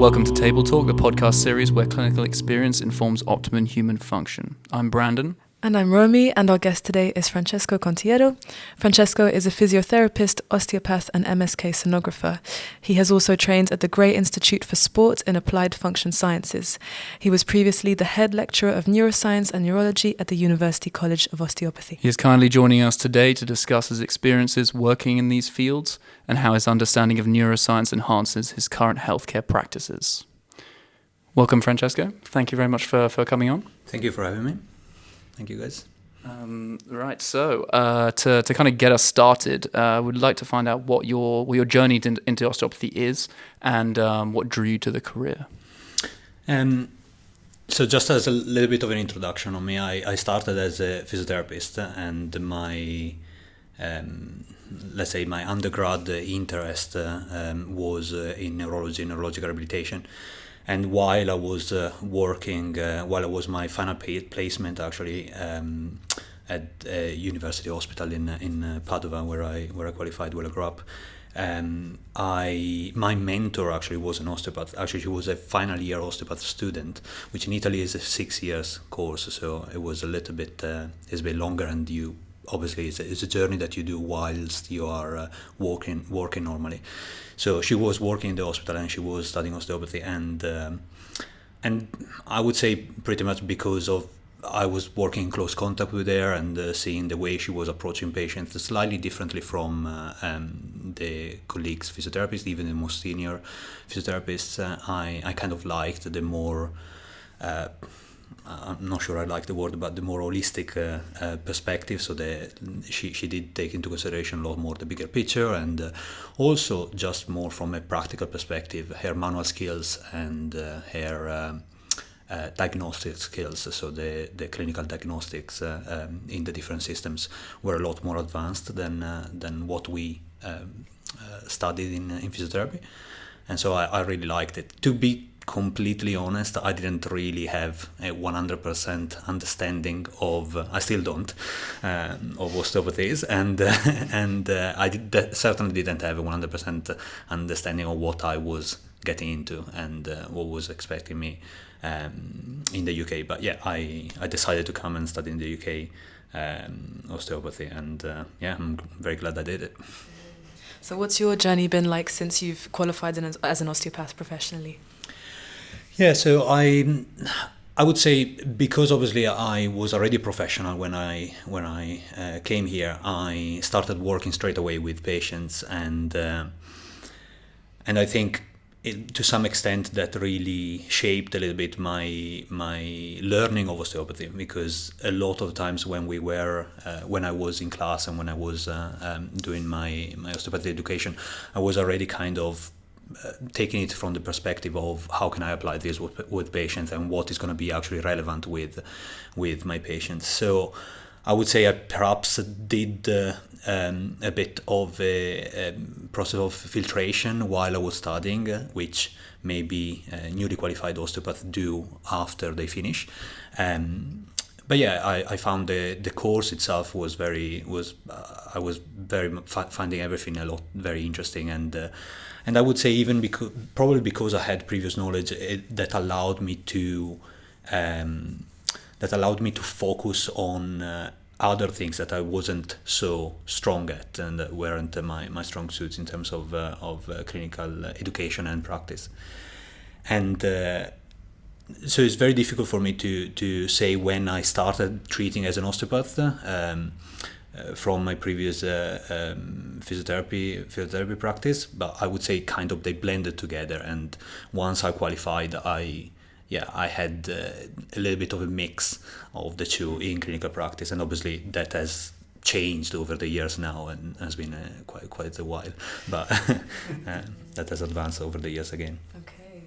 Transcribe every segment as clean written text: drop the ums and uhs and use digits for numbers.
Welcome to Table Talk, the podcast series where clinical experience informs optimum human function. I'm Brandon. And I'm Romy, and our guest today is Francesco Contiero. Francesco is a physiotherapist, osteopath and MSK sonographer. He has also trained at the Gray Institute for Sport and Applied Function Sciences. He was previously the head lecturer of Neuroscience and Neurology at the University College of Osteopathy. He is kindly joining us today to discuss his experiences working in these fields and how his understanding of neuroscience enhances his current healthcare practices. Welcome, Francesco. Thank you very much for coming on. Thank you for having me. Thank you, guys. Right, so to kind of get us started, we'd like to find out what your journey into osteopathy is and what drew you to the career. So just as a little bit of an introduction on me, I started as a physiotherapist, and my, let's say my undergrad interest was in neurology, neurological rehabilitation. And while I was working, while I was my final placement actually at University Hospital in Padova, where I qualified, where I grew up, my mentor actually was an osteopath. Actually, she was a final year osteopath student, which in Italy is a 6 years course. So it was a little bit, it's a bit longer, and you obviously it's a journey that you do whilst you are working normally. So she was working in the hospital and she was studying osteopathy, and I would say pretty much because of I was working in close contact with her and seeing the way she was approaching patients slightly differently from the colleagues physiotherapists, even the most senior physiotherapists. I kind of liked the more I'm not sure I like the word, but the more holistic perspective. So she did take into consideration a lot more the bigger picture, and also just more from a practical perspective, her manual skills and her diagnostic skills. So the clinical diagnostics in the different systems were a lot more advanced than what we studied in physiotherapy, and so I really liked it. To be completely honest, I didn't really have a 100% understanding of, I still don't, of osteopathies, and I certainly didn't have a 100% understanding of what I was getting into and what was expecting me in the UK. But yeah, I decided to come and study in the UK osteopathy, and I'm very glad I did it. So what's your journey been like since you've qualified as an osteopath professionally? Yeah, so I would say, because obviously I was already a professional when I came here, I started working straight away with patients, and I think to some extent that really shaped a little bit my learning of osteopathy, because a lot of times when I was in class and when I was doing my osteopathy education, I was already kind of taking it from the perspective of how can I apply this with patients and what is going to be actually relevant with my patients. So I would say I perhaps did a bit of a process of filtration while I was studying, which maybe newly qualified osteopaths do after they finish. But yeah, I found the course itself I was very finding everything a lot very interesting, and I would say even because I had previous knowledge that allowed me to focus on other things that I wasn't so strong at and that weren't my strong suits in terms of clinical education and practice. And so it's very difficult for me to say when I started treating as an osteopath from my previous physiotherapy practice, but I would say kind of they blended together. And once I qualified, I had a little bit of a mix of the two in clinical practice, and obviously that has changed over the years now and has been quite a while, but that has advanced over the years again. Okay.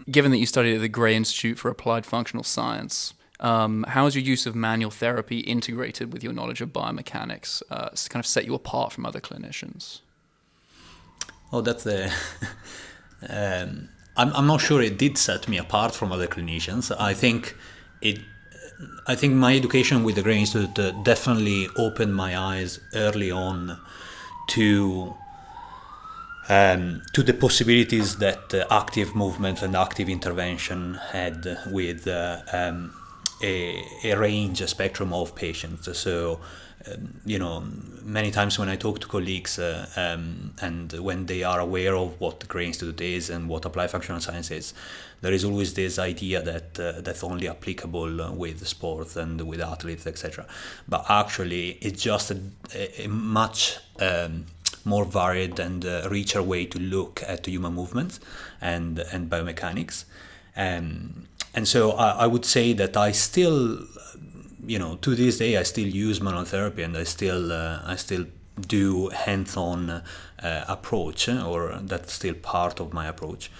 Given that you studied at the Gray Institute for Applied Functional Science, how is your use of manual therapy integrated with your knowledge of biomechanics to kind of set you apart from other clinicians? Oh, that's I'm not sure it did set me apart from other clinicians. I think my education with the Gray Institute definitely opened my eyes early on to to the possibilities that active movement and active intervention had with a range, a spectrum of patients. So, many times when I talk to colleagues and when they are aware of what the Gray Institute is and what applied functional science is, there is always this idea that that's only applicable with sports and with athletes, etc. But actually, it's just a much more varied and richer way to look at human movements and biomechanics. And so I would say that I still, to this day, I still use manual therapy, and I still do hands-on approach, or that's still part of my approach.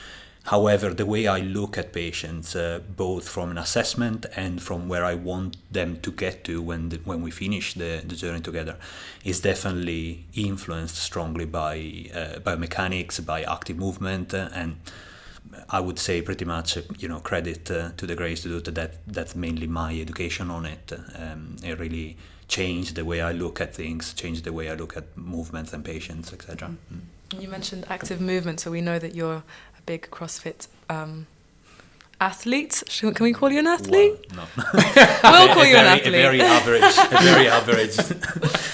However, the way I look at patients, both from an assessment and from where I want them to get to when we finish the journey together, is definitely influenced strongly by biomechanics, by active movement, and I would say pretty much, credit to the Gray Institute that's mainly my education on it. It really changed the way I look at things, changed the way I look at movements and patients, etc. You mentioned active movement, so we know that you're a big CrossFit athlete. Can we call you an athlete? Well, no. We'll call you an athlete. A very average,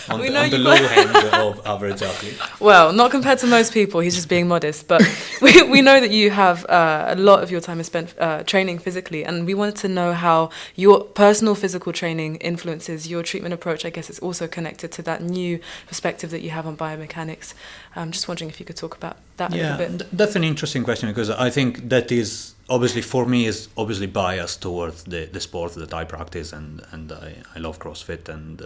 on the low end of average athlete. Well, not compared to most people. He's just being modest. But we know that you have a lot of your time is spent training physically, and we wanted to know how your personal physical training influences your treatment approach. I guess it's also connected to that new perspective that you have on biomechanics. I'm just wondering if you could talk about that a little bit. Yeah, that's an interesting question, because I think that is obviously, for me, is obviously biased towards the sport that I practice, and I love CrossFit, and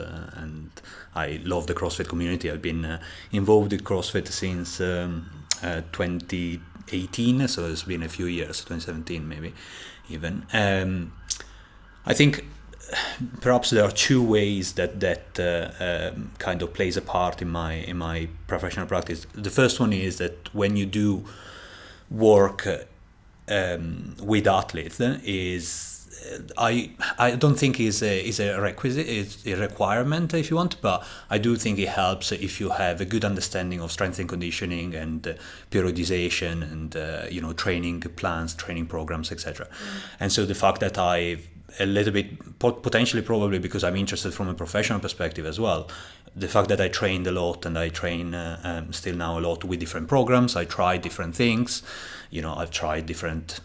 I love the CrossFit community. I've been involved with CrossFit since 2018, so it's been a few years, 2017 maybe even. I think perhaps there are two ways that kind of plays a part in my professional practice. The first one is that when you do work with athletes, I don't think is a requisite, it's a requirement if you want, but I do think it helps if you have a good understanding of strength and conditioning and periodization and training plans, training programs, etc. And so the fact that I've a little bit, potentially probably because I'm interested from a professional perspective as well, the fact that I trained a lot, and I train still now a lot with different programs. I try different things. I've tried different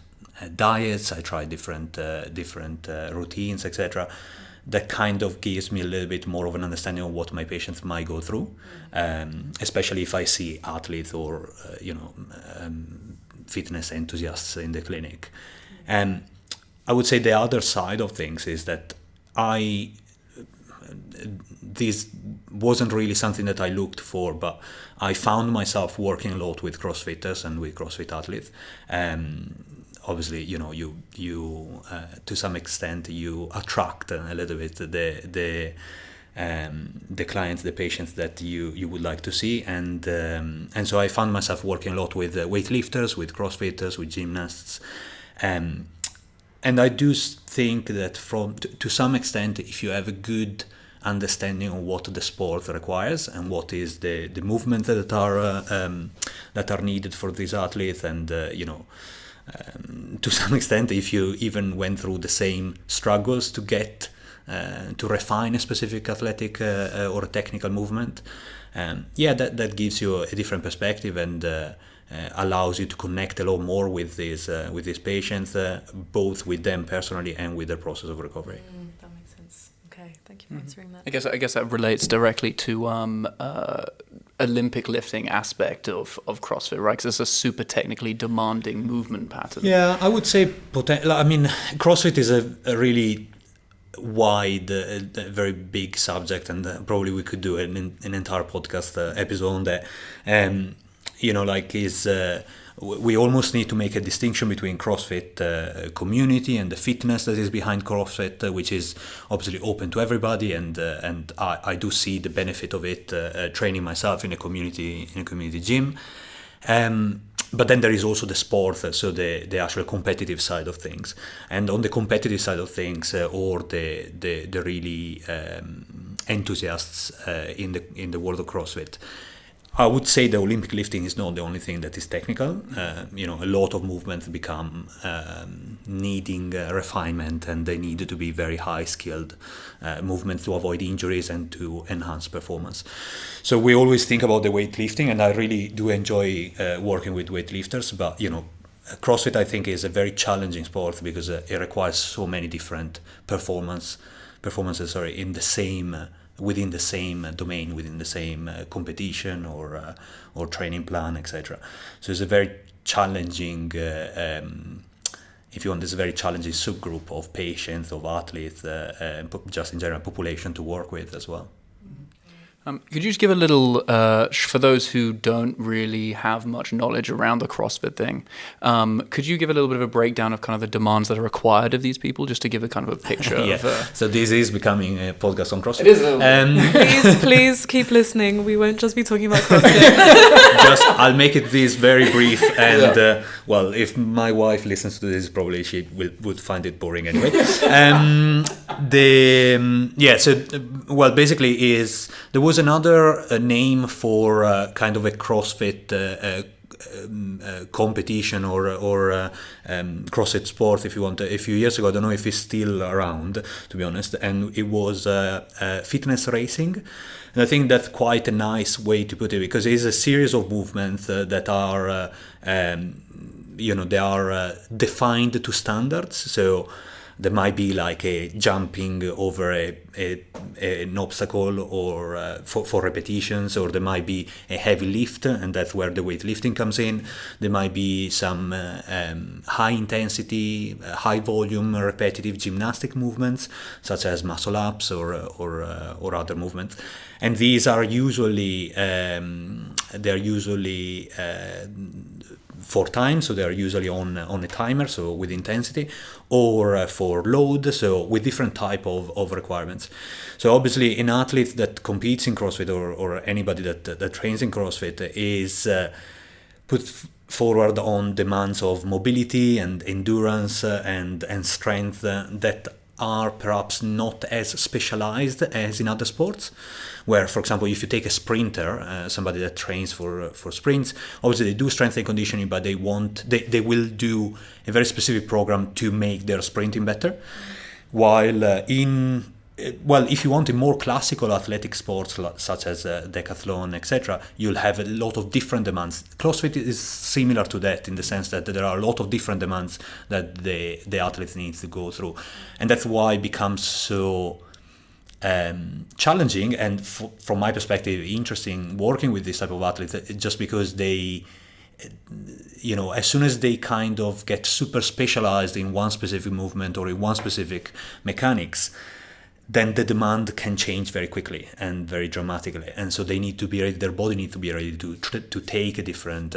diets. I tried different routines, etc. That kind of gives me a little bit more of an understanding of what my patients might go through, especially if I see athletes or fitness enthusiasts in the clinic. And I would say the other side of things is that this wasn't really something that I looked for, but I found myself working a lot with CrossFitters and with CrossFit athletes. Obviously, you to some extent you attract a little bit the clients, the patients that you would like to see, and so I found myself working a lot with weightlifters, with CrossFitters, with gymnasts. And I do think that to some extent, if you have a good understanding of what the sport requires and what is the movements that are needed for these athletes, and to some extent, if you even went through the same struggles to get to refine a specific athletic or a technical movement, that gives you a different perspective and allows you to connect a lot more with these patients, both with them personally and with their process of recovery. That makes sense. Okay, thank you for answering that. I guess that relates directly to Olympic lifting aspect of CrossFit, right? Because it's a super technically demanding movement pattern. Yeah, I would say CrossFit is a really wide, very big subject, and probably we could do an entire podcast episode on that. We almost need to make a distinction between CrossFit community and the fitness that is behind CrossFit, which is obviously open to everybody, and I do see the benefit of it training myself in a community gym. But then there is also the sport, so the actual competitive side of things, and on the competitive side of things, or the really enthusiasts in the world of CrossFit, I would say the Olympic lifting is not the only thing that is technical. A lot of movements become needing refinement, and they need to be very high skilled movements to avoid injuries and to enhance performance. So we always think about the weightlifting, and I really do enjoy working with weightlifters, but CrossFit, I think, is a very challenging sport because it requires so many different performances within the same domain, within the same competition or training plan, etc. So it's a very challenging, if you want, it's a very challenging subgroup of patients, of athletes, just in general population to work with as well. Could you just give a little, for those who don't really have much knowledge around the CrossFit thing, could you give a little bit of a breakdown of kind of the demands that are required of these people, just to give a kind of a picture of... So this is becoming a podcast on CrossFit. It is a little Please keep listening. We won't just be talking about CrossFit. I'll make it this very brief, and if my wife listens to this, probably she would find it boring anyway. Basically there was another name for kind of a CrossFit competition or CrossFit sport, if you want, a few years ago. I don't know if it's still around, to be honest, and it was fitness racing. And I think that's quite a nice way to put it, because it's a series of movements that are they are defined to standards. So there might be like a jumping over an obstacle, or for repetitions, or there might be a heavy lift, and that's where the weightlifting comes in. There might be some high intensity, high volume, repetitive gymnastic movements, such as muscle ups or other movements. And these are usually for time, so they're usually on a timer, so with intensity, or for load, so with different type of requirements. So obviously an athlete that competes in CrossFit, or anybody that trains in CrossFit, is put forward on demands of mobility and endurance and strength that are perhaps not as specialized as in other sports, where, for example, if you take a sprinter, somebody that trains for sprints, obviously they do strength and conditioning, but they will do a very specific program to make their sprinting better. While if you want, in more classical athletic sports such as decathlon, etc., you'll have a lot of different demands. CrossFit is similar to that, in the sense that there are a lot of different demands that the athlete needs to go through, and that's why it becomes so challenging and, from my perspective, interesting working with this type of athletes, just because they, as soon as they kind of get super specialized in one specific movement or in one specific mechanics, then the demand can change very quickly and very dramatically, and so they need to be ready. Their body needs to be ready to take a different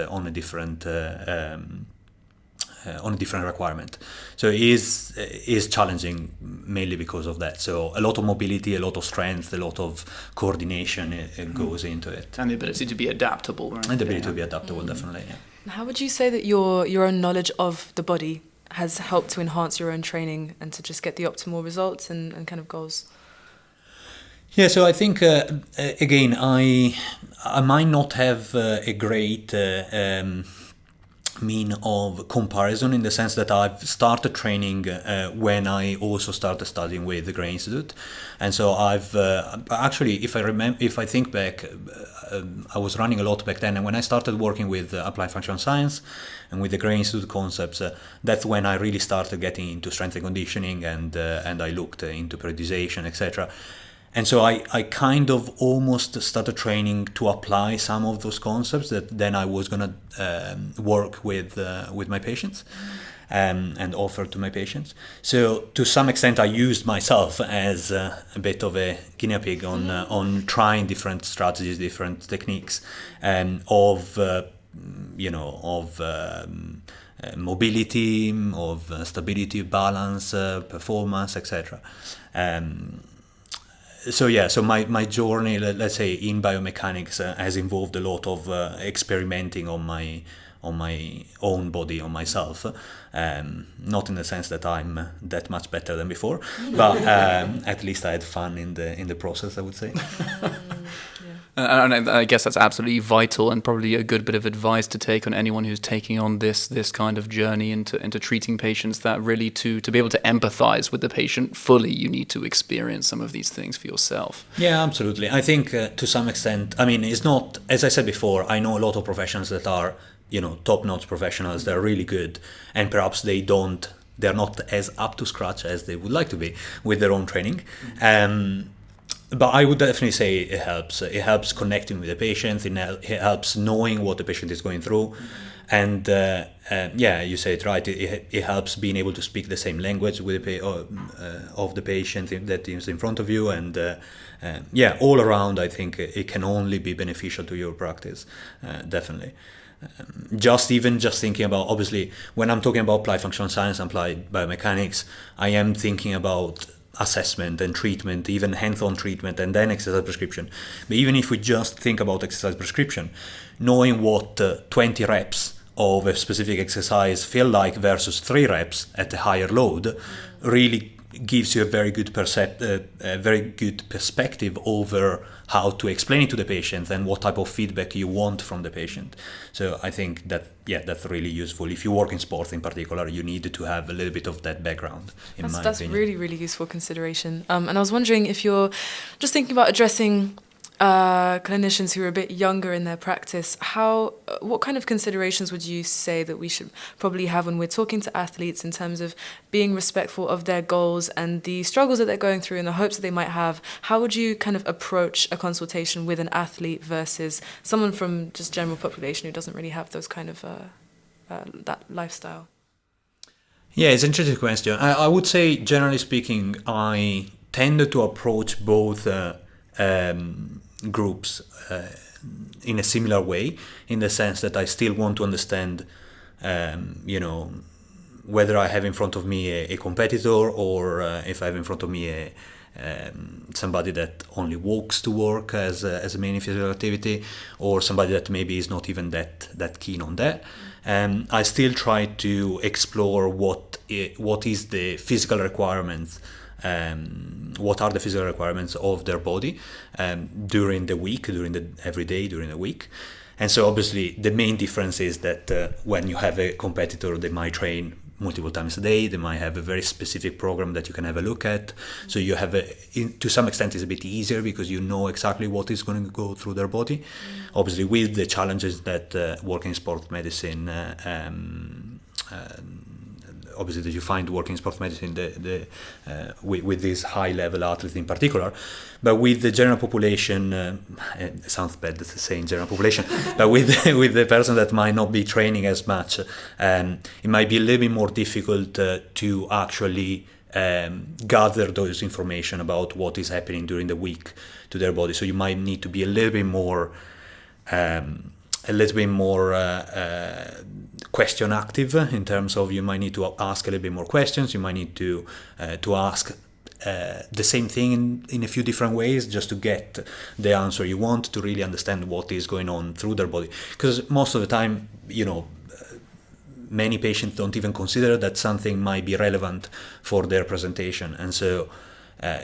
requirement. So it is challenging mainly because of that. So a lot of mobility, a lot of strength, a lot of coordination goes into it, and the ability to be adaptable. Right? And the ability to be adaptable, definitely. Yeah. How would you say that your own knowledge of the body has helped to enhance your own training and to just get the optimal results and kind of goals? Yeah, so I think, again, I might not have a great mean of comparison, in the sense that I've started training when I also started studying with the Gray Institute, and so I've actually, if I think back, I was running a lot back then, and when I started working with applied functional science and with the Gray Institute concepts, that's when I really started getting into strength and conditioning, and I looked into periodization, etc. And so I kind of almost started training to apply some of those concepts that then I was going to work with my patients and offer to my patients. So to some extent I used myself as a bit of a guinea pig on trying different strategies, different techniques of mobility, of stability, balance, performance, etc. So my journey, let's say, in biomechanics has involved a lot of experimenting on on my own body, on myself. Not in the sense that I'm that much better than before, but at least I had fun in the process, I would say. And I guess that's absolutely vital, and probably a good bit of advice to take on anyone who's taking on this kind of journey into treating patients, that really to be able to empathize with the patient fully, you need to experience some of these things for yourself. Yeah, absolutely. I think to some extent, I mean, it's not, as I said before, I know a lot of professionals that are, top-notch professionals. They're really good, and perhaps they're not as up to scratch as they would like to be with their own training. But I would definitely say it helps. It helps connecting with the patient. It helps knowing what the patient is going through. And you say it right. It helps being able to speak the same language with of the patient that is in front of you. And all around, I think it can only be beneficial to your practice. Definitely. Just thinking about, obviously, when I'm talking about applied functional science, applied biomechanics, I am thinking about assessment and treatment, even hands-on treatment, and then exercise prescription. But even if we just think about exercise prescription, knowing what 20 reps of a specific exercise feel like versus 3 reps at a higher load really gives you a very good perspective over how to explain it to the patient and what type of feedback you want from the patient. So I think that's really useful. If you work in sports in particular, you need to have a little bit of that background. That's really, really useful consideration. And I was wondering if you're just thinking about addressing clinicians who are a bit younger in their practice, what kind of considerations would you say that we should probably have when we're talking to athletes in terms of being respectful of their goals and the struggles that they're going through and the hopes that they might have? How would you kind of approach a consultation with an athlete versus someone from just general population who doesn't really have those kind of that lifestyle? Yeah, it's an interesting question. I would say, generally speaking, I tend to approach both groups in a similar way, in the sense that I still want to understand, whether I have in front of me a competitor, or if I have in front of me somebody that only walks to work as a main physical activity, or somebody that maybe is not even that keen on that. I still try to explore what is the physical requirements. What are the physical requirements of their body during the week, during the week. And so obviously the main difference is that when you have a competitor, they might train multiple times a day, they might have a very specific program that you can have a look at. So you have to some extent it's a bit easier because you know exactly what is going to go through their body. Obviously with the challenges that working in sports medicine obviously that you find working in sports medicine with these high-level athletes in particular, but with the general population, it sounds bad to say general population, but with the person that might not be training as much, it might be a little bit more difficult to actually gather those information about what is happening during the week to their body. So you might need to be a little bit more question active, in terms of you might need to ask a little bit more questions. You might need to ask the same thing in a few different ways just to get the answer you want, to really understand what is going on through their body. Because most of the time, many patients don't even consider that something might be relevant for their presentation. And so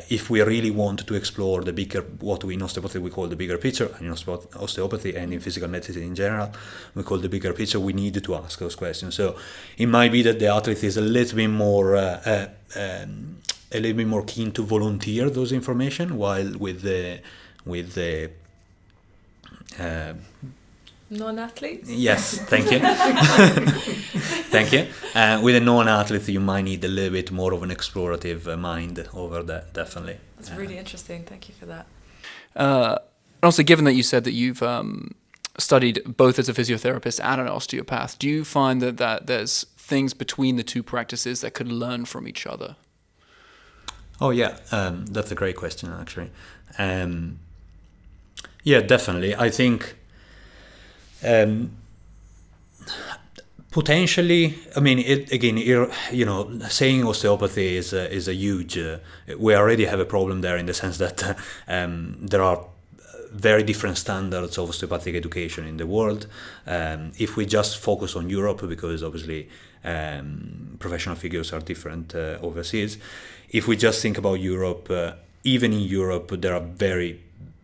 if we really want to explore the bigger, what we in osteopathy we call the bigger picture, and in osteopathy and in physical medicine in general, we call the bigger picture, we need to ask those questions. So it might be that the athlete is a little bit more keen to volunteer those information, while with the non-athletes? Yes, thank you. Thank you. With a non-athlete, you might need a little bit more of an explorative mind over that, definitely. That's really interesting. Thank you for that. Also, given that you said that you've studied both as a physiotherapist and an osteopath, do you find that there's things between the two practices that could learn from each other? Oh, yeah. That's a great question, actually. Yeah, definitely. I think potentially, I mean, saying osteopathy is a huge. We already have a problem there, in the sense that there are very different standards of osteopathic education in the world. If we just focus on Europe, because obviously professional figures are different overseas. If we just think about Europe, even in Europe, there are very,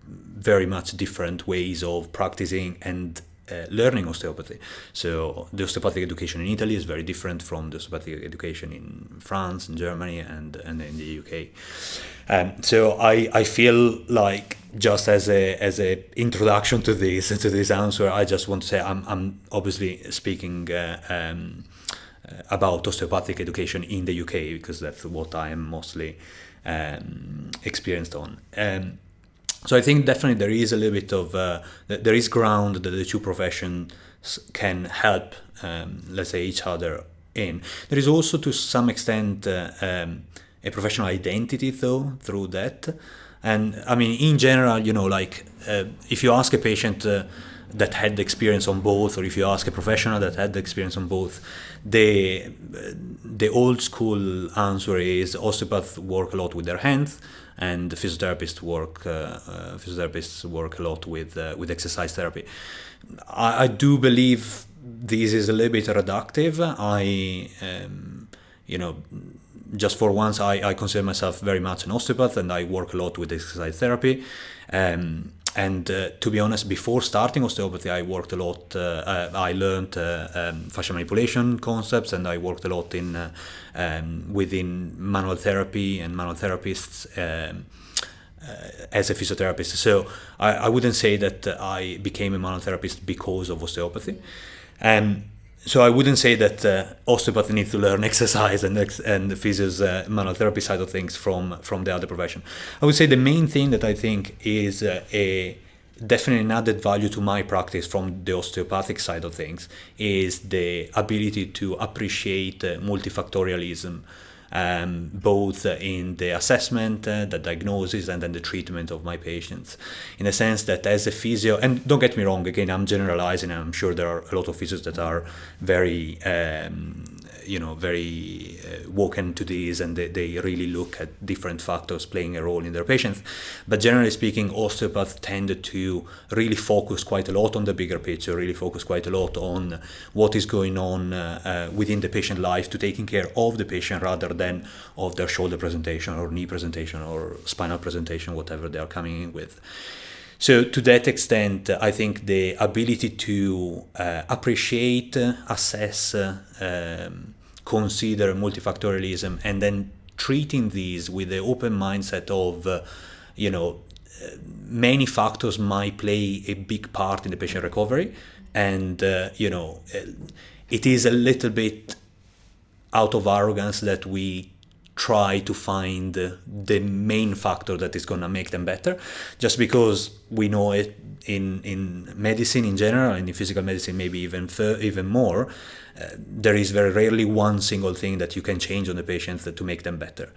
very much different ways of practicing and learning osteopathy. So the osteopathic education in Italy is very different from the osteopathic education in France, in Germany, and in the UK. So I feel like, just as a introduction to this answer, I just want to say I'm obviously speaking about osteopathic education in the UK, because that's what I am mostly experienced on. So I think definitely there is a little bit of there is ground that the two professions can help, let's say, each other in. There is also, to some extent, a professional identity though through that. And I mean, in general, like if you ask a patient that had the experience on both, or if you ask a professional that had the experience on both, the old school answer is osteopaths work a lot with their hands, and physiotherapists work a lot with exercise therapy. I do believe this is a little bit reductive. Just for once, I consider myself very much an osteopath, and I work a lot with exercise therapy. And to be honest, before starting osteopathy, I worked a lot. I learned fascia manipulation concepts, and I worked a lot within manual therapy and manual therapists as a physiotherapist. So I wouldn't say that I became a manual therapist because of osteopathy. So I wouldn't say that osteopathy needs to learn exercise and the physio's manual therapy side of things from the other profession. I would say the main thing that I think is definitely an added value to my practice from the osteopathic side of things is the ability to appreciate multifactorialism, both in the assessment, the diagnosis, and then the treatment of my patients. In the sense that as a physio, and don't get me wrong, again, I'm generalizing, and I'm sure there are a lot of physios that are very woken to this, and they really look at different factors playing a role in their patients. But generally speaking, osteopaths tend to really focus quite a lot on the bigger picture, really focus quite a lot on what is going on within the patient life, to taking care of the patient rather than of their shoulder presentation or knee presentation or spinal presentation, whatever they are coming in with. So to that extent, I think the ability to appreciate, assess, consider multifactorialism, and then treating these with the open mindset of, many factors might play a big part in the patient recovery. And, it is a little bit out of arrogance that we try to find the main factor that is going to make them better, just because we know it in medicine in general, and in physical medicine maybe even more. There is very rarely one single thing that you can change on the patients to make them better.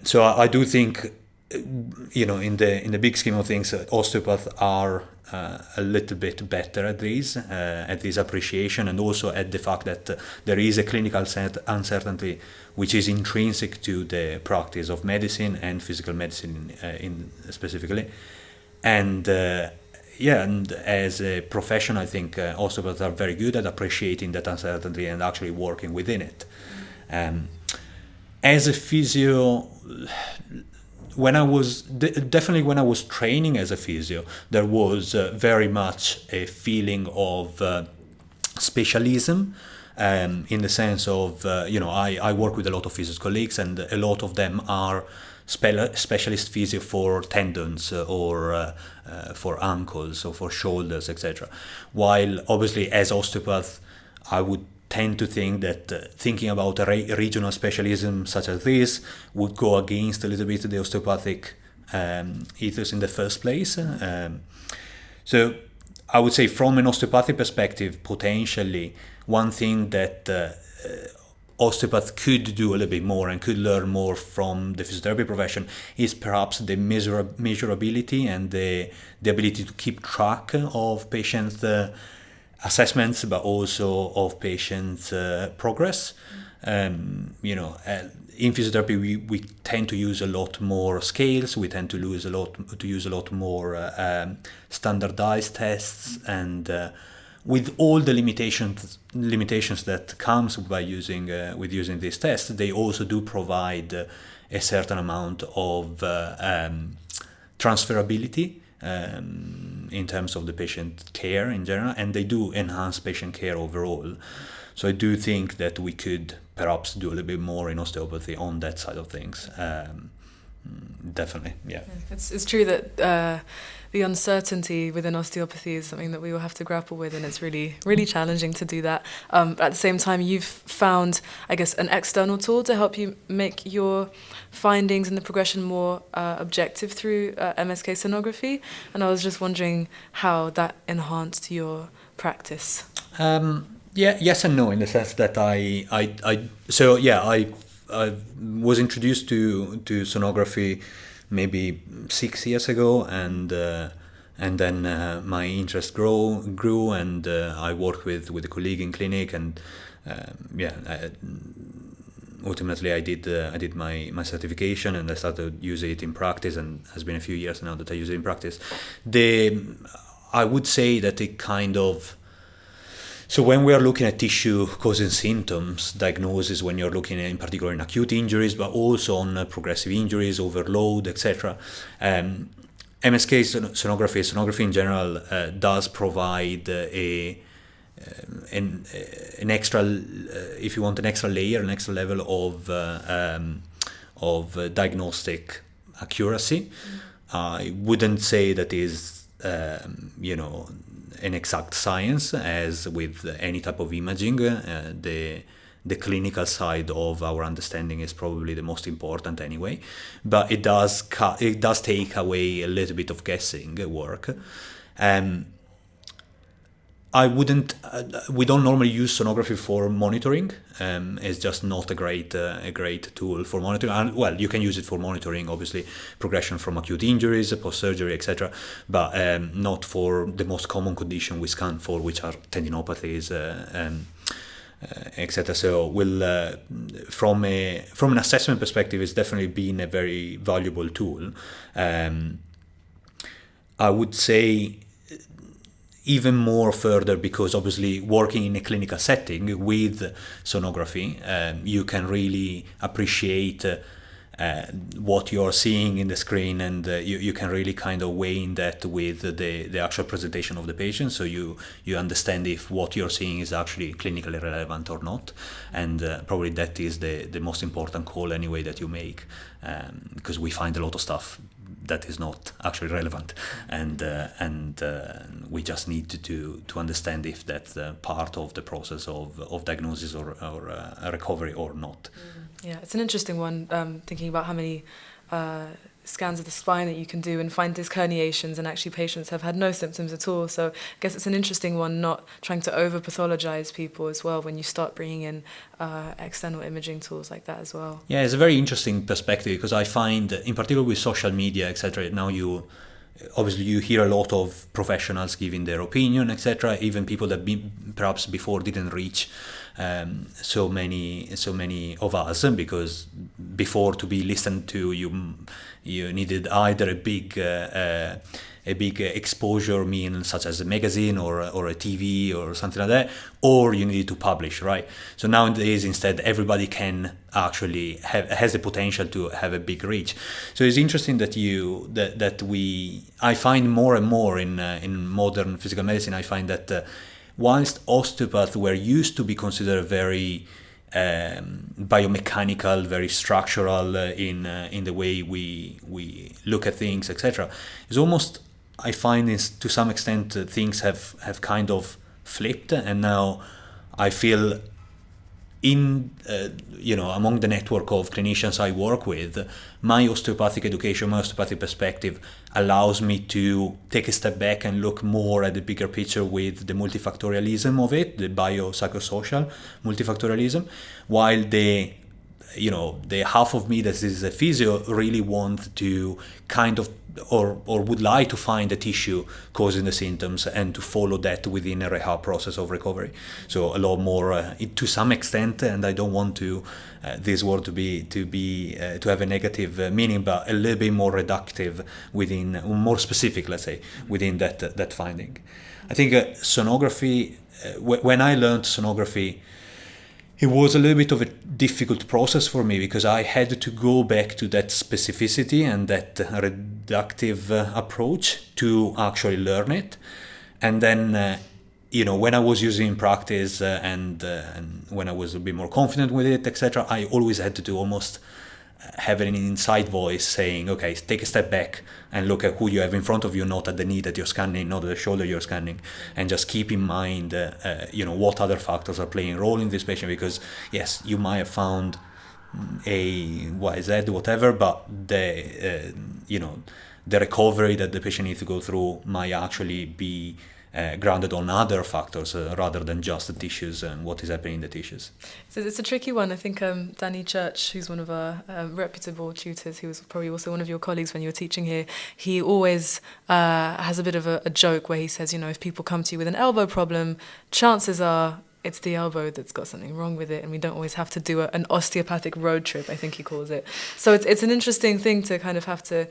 So I do think, in the big scheme of things, osteopaths are a little bit better at this appreciation, and also at the fact that there is a clinical uncertainty which is intrinsic to the practice of medicine and physical medicine in specifically. And and as a profession, I think osteopaths are very good at appreciating that uncertainty and actually working within it. As a physio, when I was training as a physio, there was very much a feeling of specialism, in the sense of, I work with a lot of physio colleagues, and a lot of them are specialist physio for tendons or for ankles or for shoulders, etc. While obviously as osteopath, I would tend to think that thinking about a regional specialism such as this would go against a little bit the osteopathic ethos in the first place. So I would say from an osteopathic perspective, potentially one thing that osteopaths could do a little bit more and could learn more from the physiotherapy profession is perhaps the measurability and the ability to keep track of patients' assessments, but also of patients' progress. In physiotherapy, we tend to use a lot more scales. We tend to use a lot more standardized tests, and with all the limitations that comes by using these tests, they also do provide a certain amount of transferability in terms of the patient care in general, and they do enhance patient care overall. So I do think that we could perhaps do a little bit more in osteopathy on that side of things. Definitely, yeah. It's true that the uncertainty within osteopathy is something that we will have to grapple with, and it's really, really challenging to do that. But at the same time, you've found, I guess, an external tool to help you make your findings and the progression more objective through MSK sonography. And I was just wondering how that enhanced your practice. Yes and no, in the sense that I was introduced to sonography maybe 6 years ago, and then my interest grew, and I worked with a colleague in clinic, and ultimately I did my certification, and I started using it in practice, and it has been a few years now that I use it in practice. I would say that it kind of, so when we are looking at tissue causing symptoms, diagnosis, when you're looking in particular in acute injuries, but also on progressive injuries, overload, etc., MSK sonography in general does provide an extra, if you want, an extra layer, an extra level of diagnostic accuracy. I wouldn't say that is an exact science, as with any type of imaging. The clinical side of our understanding is probably the most important anyway, but it does take away a little bit of guessing work. We don't normally use sonography for monitoring. It's just not a great tool for monitoring. And, well, you can use it for monitoring, obviously, progression from acute injuries, post-surgery, etc., but not for the most common condition we scan for, which are tendinopathies, etc. So, from an assessment perspective, it's definitely been a very valuable tool. I would say even more further, because obviously working in a clinical setting with sonography, you can really appreciate what you're seeing in the screen, and you can really kind of weigh in that with the actual presentation of the patient, so you understand if what you're seeing is actually clinically relevant or not, and probably that is the most important call anyway that you make, because we find a lot of stuff that is not actually relevant, and we just need to understand if that's part of the process of diagnosis or a recovery or not. Yeah, it's an interesting one, thinking about how many scans of the spine that you can do and find disc herniations, and actually patients have had no symptoms at all. So I guess it's an interesting one, not trying to over-pathologize people as well when you start bringing in external imaging tools like that as well. Yeah, it's a very interesting perspective, because I find, in particular with social media, etc., now you hear a lot of professionals giving their opinion, etc., even people that perhaps before didn't reach so many of us, because before, to be listened to, you needed either a big exposure, such as a magazine or a TV or something like that, or you needed to publish, right? So nowadays, instead, everybody can actually has the potential to have a big reach. So it's interesting that I find more and more in modern physical medicine, I find that whilst osteopaths were used to be considered very biomechanical, very structural in the way we look at things, etc., it's almost, I find, to some extent, things have kind of flipped, and now I feel among the network of clinicians I work with, my osteopathic education, my osteopathic perspective allows me to take a step back and look more at the bigger picture with the multifactorialism of it, the biopsychosocial multifactorialism, while the the half of me that is a physio really want to kind of or would like to find the tissue causing the symptoms and to follow that within a rehab process of recovery. So a lot more to some extent, and I don't want to this word to have a negative meaning, but a little bit more reductive within, more specific, let's say, within that finding. I think sonography, when I learned sonography, it was a little bit of a difficult process for me because I had to go back to that specificity and that reductive approach to actually learn it. And then, when I was using in practice and when I was a bit more confident with it, etc., I always had to almost have an inside voice saying, okay, take a step back and look at who you have in front of you, not at the knee that you're scanning, not at the shoulder you're scanning, and just keep in mind, what other factors are playing a role in this patient, because yes, you might have found A, Y, Z, whatever, but the recovery that the patient needs to go through might actually be grounded on other factors rather than just the tissues and what is happening in the tissues. So it's a tricky one. I think Danny Church, who's one of our reputable tutors, he was probably also one of your colleagues when you were teaching here, he always has a bit of a joke where he says, if people come to you with an elbow problem, chances are it's the elbow that's got something wrong with it, and we don't always have to do an osteopathic road trip, I think he calls it. So it's an interesting thing to kind of have to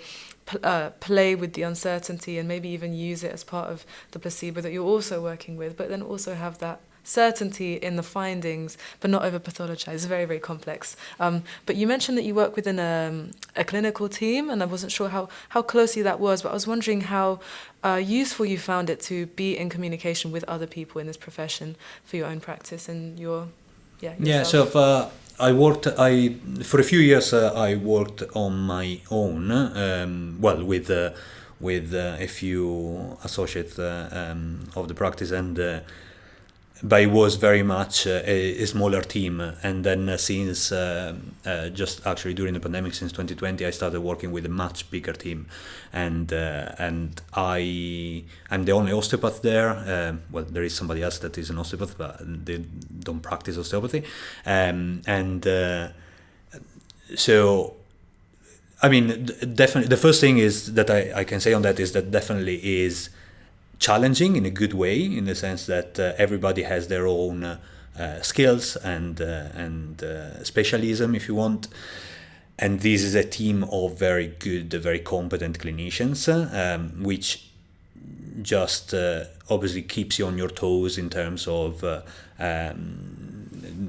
play with the uncertainty and maybe even use it as part of the placebo that you're also working with, but then also have that certainty in the findings, but not over-pathologize. It's very, very complex. But you mentioned that you work within a clinical team, and I wasn't sure how closely that was, but I was wondering how useful you found it to be in communication with other people in this profession for your own practice and yourself. Yeah, so for a few years I worked on my own, with a few associates of the practice, and but it was very much a smaller team. And then since just actually during the pandemic, since 2020, I started working with a much bigger team, and I'm the only osteopath there. There is somebody else that is an osteopath, but they don't practice osteopathy, so I mean, definitely the first thing is that I can say on that is that definitely is challenging in a good way, in the sense that everybody has their own skills and specialism, if you want. And this is a team of very good, very competent clinicians, which just obviously keeps you on your toes in terms of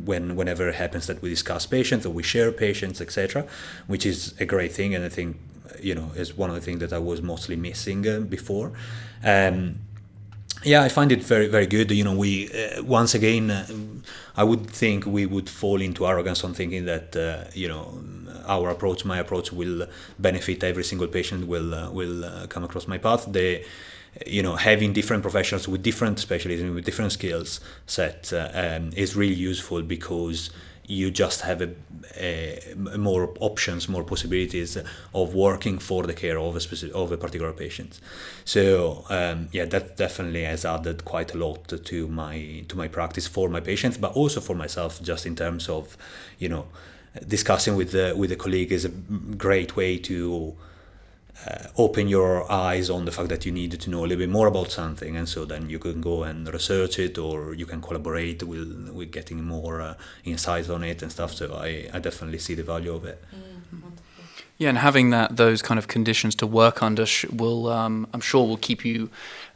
whenever it happens that we discuss patients or we share patients, etc., which is a great thing. And I think, is one of the things that I was mostly missing before. I find it very, very good. We once again, I would think we would fall into arrogance on thinking that my approach will benefit every single patient will come across my path. Having different professionals with different specialisms, with different skills set is really useful, because you just have more options, more possibilities of working for the care of a particular patient. So that definitely has added quite a lot to my practice for my patients, but also for myself, just in terms of discussing with a colleague is a great way to open your eyes on the fact that you need to know a little bit more about something, and so then you can go and research it, or you can collaborate with getting more insights on it and stuff. So I definitely see the value of it. Yeah, and having those kind of conditions to work under will, I'm sure, will keep you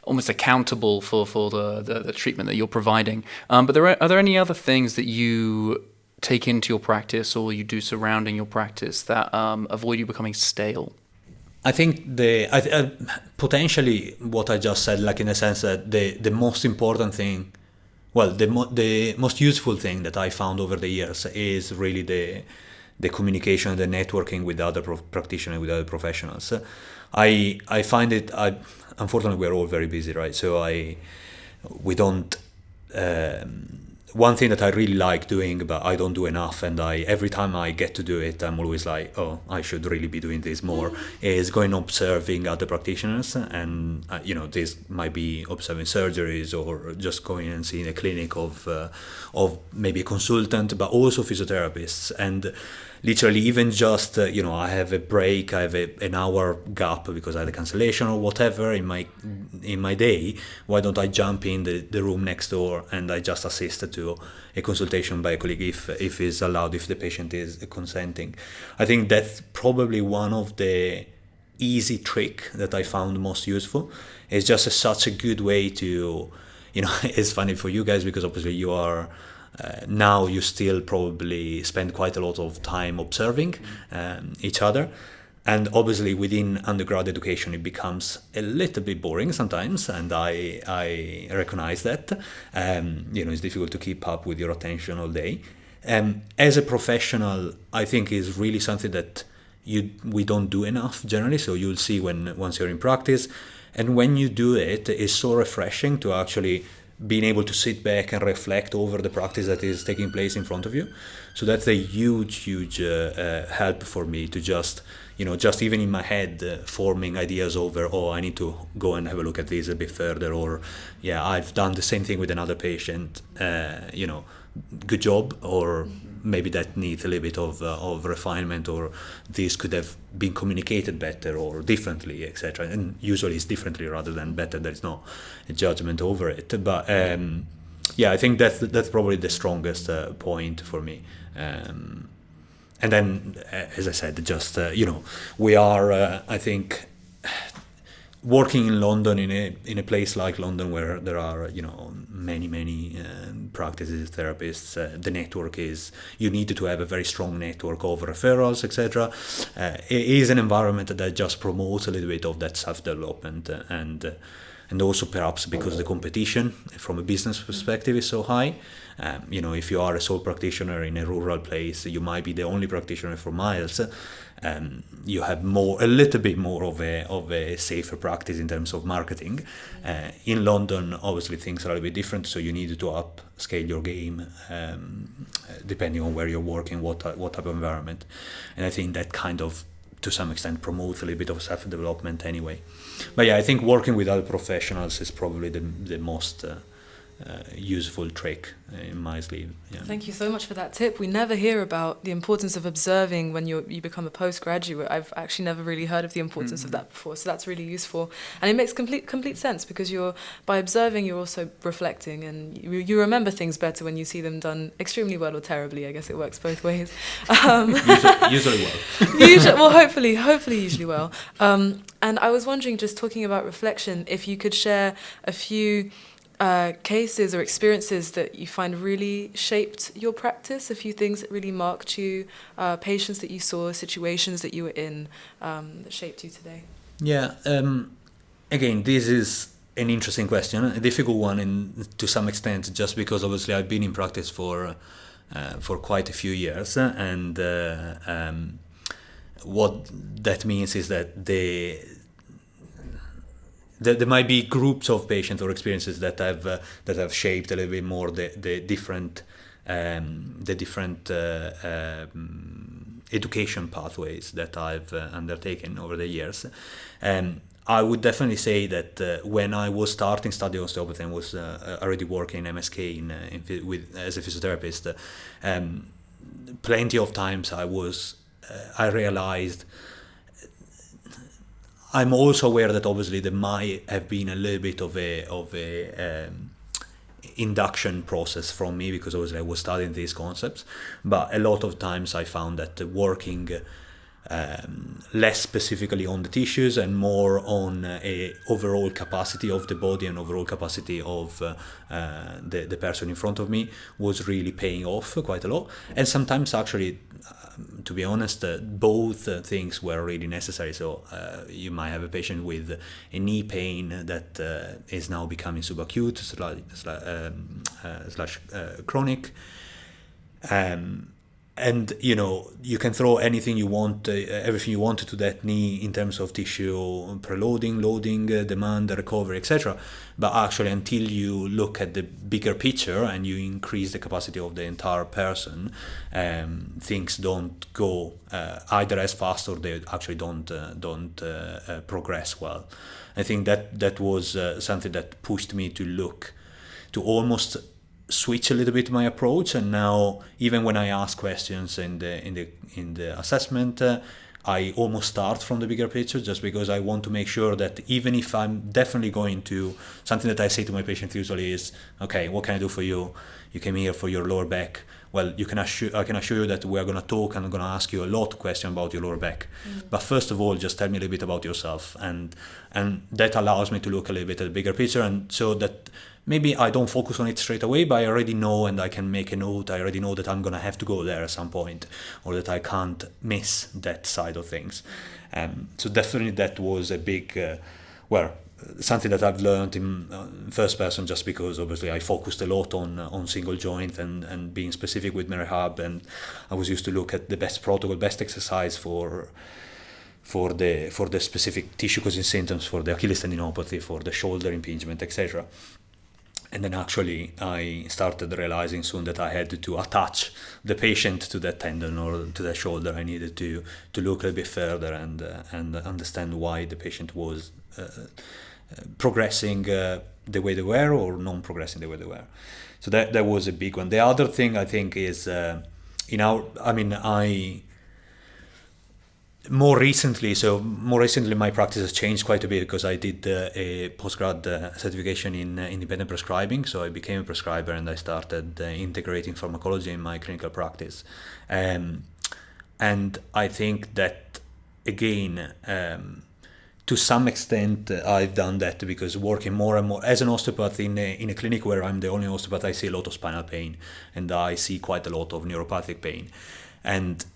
almost accountable for the treatment that you're providing. But are there any other things that you take into your practice or you do surrounding your practice that avoid you becoming stale? I think potentially what I just said, like in the sense that the most important thing, the most useful thing that I found over the years is really the communication, the networking with other practitioners, with other professionals. I find it. Unfortunately, we're all very busy, right? So we don't. one thing that I really like doing, but I don't do enough, and every time I get to do it, I'm always like, oh, I should really be doing this more, is going observing other practitioners. And, this might be observing surgeries or just going and seeing a clinic of maybe a consultant, but also physiotherapists. And literally even just, I have a break, I have an hour gap because I had a cancellation or whatever in my day. Why don't I jump in the room next door and I just assist to a consultation by a colleague if is allowed, if the patient is consenting. I think that's probably one of the easy trick that I found most useful. It's just such a good way to, it's funny for you guys because obviously you are now you still probably spend quite a lot of time observing each other, and obviously within undergrad education it becomes a little bit boring sometimes, and I recognize that. It's difficult to keep up with your attention all day. As a professional, I think is really something that we don't do enough generally. So you'll see once you're in practice, and when you do it, it's so refreshing to actually being able to sit back and reflect over the practice that is taking place in front of you. So that's a huge help for me to just even in my head forming ideas over, I need to go and have a look at this a bit further, or I've done the same thing with another patient, good job, or maybe that needs a little bit of refinement, or this could have been communicated better or differently, etc. And usually it's differently rather than better. There's no judgment over it. But I think that's probably the strongest point for me. And then, as I said, just we are, I think, working in London in a place like London where there are many practices, therapists. The network you need to have a very strong network of referrals, etc. It is an environment that just promotes a little bit of that self-development, and also perhaps because the competition from a business perspective is so high. If you are a sole practitioner in a rural place, you might be the only practitioner for miles. You have a little bit more of a safer practice in terms of marketing. In London, obviously things are a little bit different, so you need to upscale your game depending on where you're working, what type of environment. And I think that kind of, to some extent, promotes a little bit of self-development anyway. But I think working with other professionals is probably the most useful trick in my sleeve. Thank you so much for that tip. We never hear about the importance of observing when you become a postgraduate. I've actually never really heard of the importance of that before, so that's really useful. And it makes complete sense, because by observing you're also reflecting, and you remember things better when you see them done extremely well or terribly. I guess it works both ways. Usually well. Hopefully usually well. And I was wondering, just talking about reflection, if you could share a few cases or experiences that you find really shaped your practice, a few things that really marked you, patients that you saw, situations that you were in that shaped you today. Again, this is an interesting question, a difficult one to some extent, just because obviously I've been in practice for quite a few years, and what that means is that there might be groups of patients or experiences that have shaped a little bit more the different education pathways that I've undertaken over the years. I would definitely say that when I was starting studying osteopathy and was already working in MSK as a physiotherapist, plenty of times I realized. I'm also aware that obviously there might have been a little bit of a induction process from me, because obviously I was studying these concepts, but a lot of times I found that working less specifically on the tissues and more on a overall capacity of the body and overall capacity of the person in front of me was really paying off quite a lot. And sometimes actually, to be honest, both things were really necessary. So you might have a patient with a knee pain that is now becoming subacute slash chronic. and you can throw anything you want, everything you want to that knee in terms of tissue preloading, loading, demand, recovery, etc. But actually, until you look at the bigger picture and you increase the capacity of the entire person, things don't go either as fast, or they actually don't progress well. I think that was something that pushed me to almost switch a little bit my approach. And now, even when I ask questions in the assessment, I almost start from the bigger picture, just because I want to make sure that even if I'm definitely going to, something that I say to my patient usually is, okay, what can I do for you? You came here for your lower back. Well, I can assure you that we're going to talk, and I'm going to ask you a lot of questions about your lower back. But first of all, just tell me a little bit about yourself. And that allows me to look a little bit at the bigger picture, and so that maybe I don't focus on it straight away, but I already know, and I can make a note. I already know that I'm going to have to go there at some point, or that I can't miss that side of things. So definitely that was a big, something that I've learned in first person, just because obviously I focused a lot on single joint and being specific with my rehab, and I was used to look at the best protocol, best exercise for the specific tissue causing symptoms, for the Achilles tendinopathy, for the shoulder impingement, etc. And then actually I started realizing soon that I had to attach the patient to that tendon or to that shoulder. I needed to look a bit further and understand why the patient was progressing the way they were, or non-progressing the way they were. So that was a big one. The other thing I think is More recently, my practice has changed quite a bit, because I did a postgrad certification in independent prescribing. So I became a prescriber, and I started integrating pharmacology in my clinical practice. And I think that, again, to some extent, I've done that because working more and more as an osteopath in a clinic where I'm the only osteopath, I see a lot of spinal pain, and I see quite a lot of neuropathic pain. And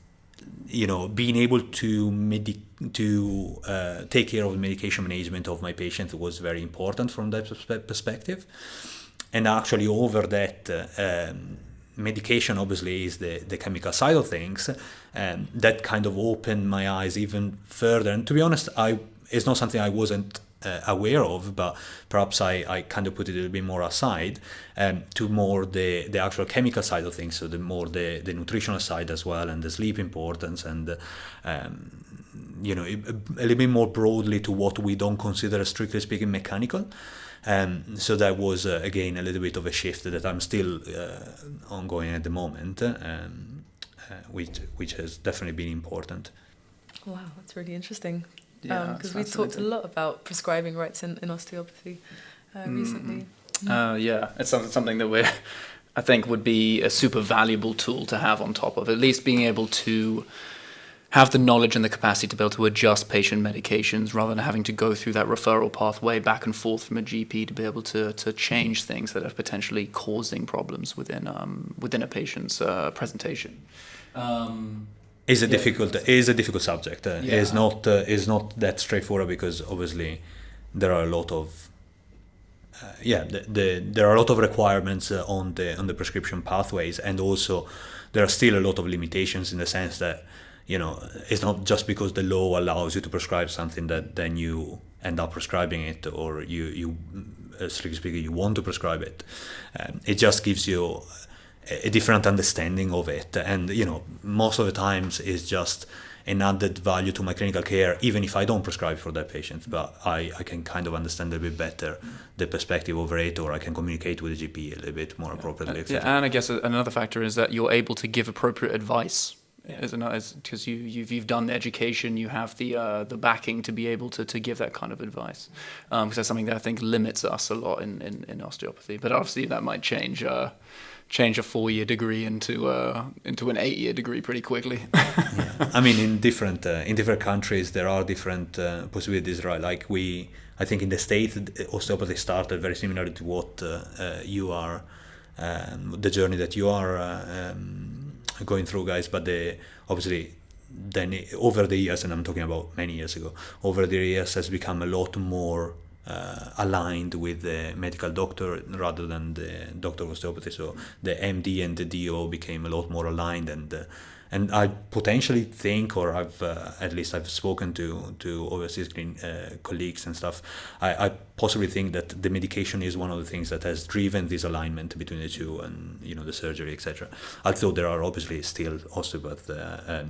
being able to take care of the medication management of my patients was very important from that perspective. And actually, over that, medication obviously is the chemical side of things, and that kind of opened my eyes even further. And to be honest, it's not something I wasn't aware of, but perhaps I kind of put it a little bit more aside, to more the actual chemical side of things, so the nutritional side as well, and the sleep importance, and a little bit more broadly to what we don't consider, strictly speaking, mechanical. So that was again a little bit of a shift that I'm still ongoing at the moment, which has definitely been important. Wow, that's really interesting. Yeah, because we talked a lot about prescribing rights in osteopathy recently. Yeah, it's something that I think would be a super valuable tool to have on top of at least being able to have the knowledge and the capacity to be able to adjust patient medications, rather than having to go through that referral pathway back and forth from a GP to be able to change things that are potentially causing problems within a patient's presentation. Is a difficult subject. Is not that straightforward, because obviously there are a lot of there are a lot of requirements on the prescription pathways, and also there are still a lot of limitations, in the sense that it's not just because the law allows you to prescribe something that then you end up prescribing it, or you strictly speaking you want to prescribe it. It just gives you a different understanding of it, and most of the times is just an added value to my clinical care, even if I don't prescribe for that patient, but I can kind of understand a bit better the perspective over it, or I can communicate with the GP a little bit more appropriately. And I guess another factor is that you're able to give appropriate advice. Because you've done the education, you have the backing to be able to give that kind of advice. Because that's something that I think limits us a lot in osteopathy. But obviously that might change a 4-year degree into an 8-year degree pretty quickly. Yeah. I mean, in different countries there are different possibilities, right? Like I think in the States, osteopathy started very similarly to what you are, the journey that you are going through, guys. But obviously then over the years, and I'm talking about many years ago, over the years has become a lot more aligned with the medical doctor rather than the doctor of osteopathy. So the MD and the DO became a lot more aligned, and I potentially think, or at least I've spoken to overseas colleagues and stuff. I possibly think that the medication is one of the things that has driven this alignment between the two, and the surgery, etc. Although there are obviously still osteopaths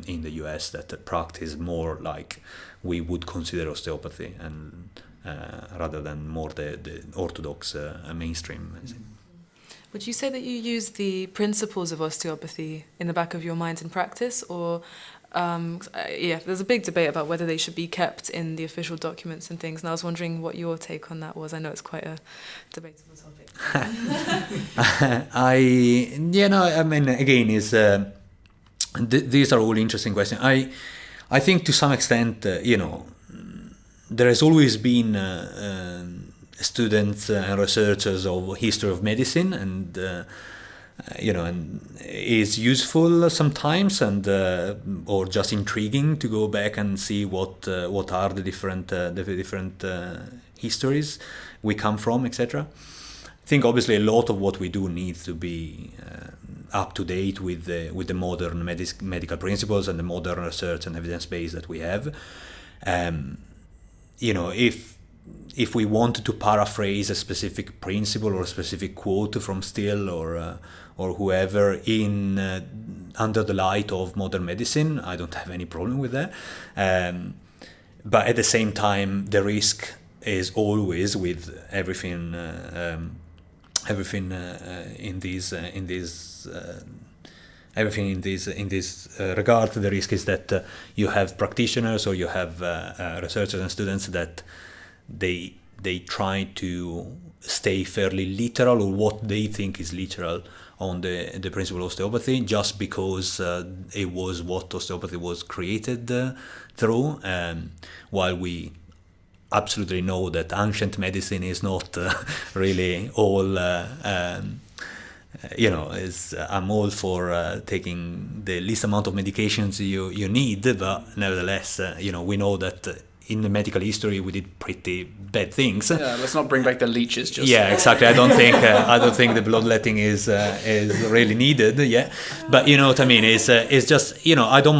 in the US that practice more like we would consider osteopathy, and rather than more the orthodox mainstream. Would you say that you use the principles of osteopathy in the back of your mind in practice, or there's a big debate about whether they should be kept in the official documents and things, and I was wondering what your take on that was. I know it's quite a debatable topic. I mean, again, these are all interesting questions. I think to some extent, there has always been students and researchers of history of medicine, and and is useful sometimes, and or just intriguing to go back and see what are the different histories we come from, etc. I think obviously a lot of what we do needs to be up to date with the modern medical principles and the modern research and evidence base that we have. If we wanted to paraphrase a specific principle or a specific quote from Still or whoever under the light of modern medicine, I don't have any problem with that. But at the same time, the risk is always with everything in this regard. The risk is that you have practitioners or you have researchers and students that they try to stay fairly literal, or what they think is literal, on the principle of osteopathy, just because it was what osteopathy was created through, while we absolutely know that ancient medicine is not really all I'm all for taking the least amount of medications you need, but nevertheless we know that in the medical history we did pretty bad things. Yeah, let's not bring back the leeches just exactly. I don't think the bloodletting is really needed. Yeah, but you know what I mean. It's just I don't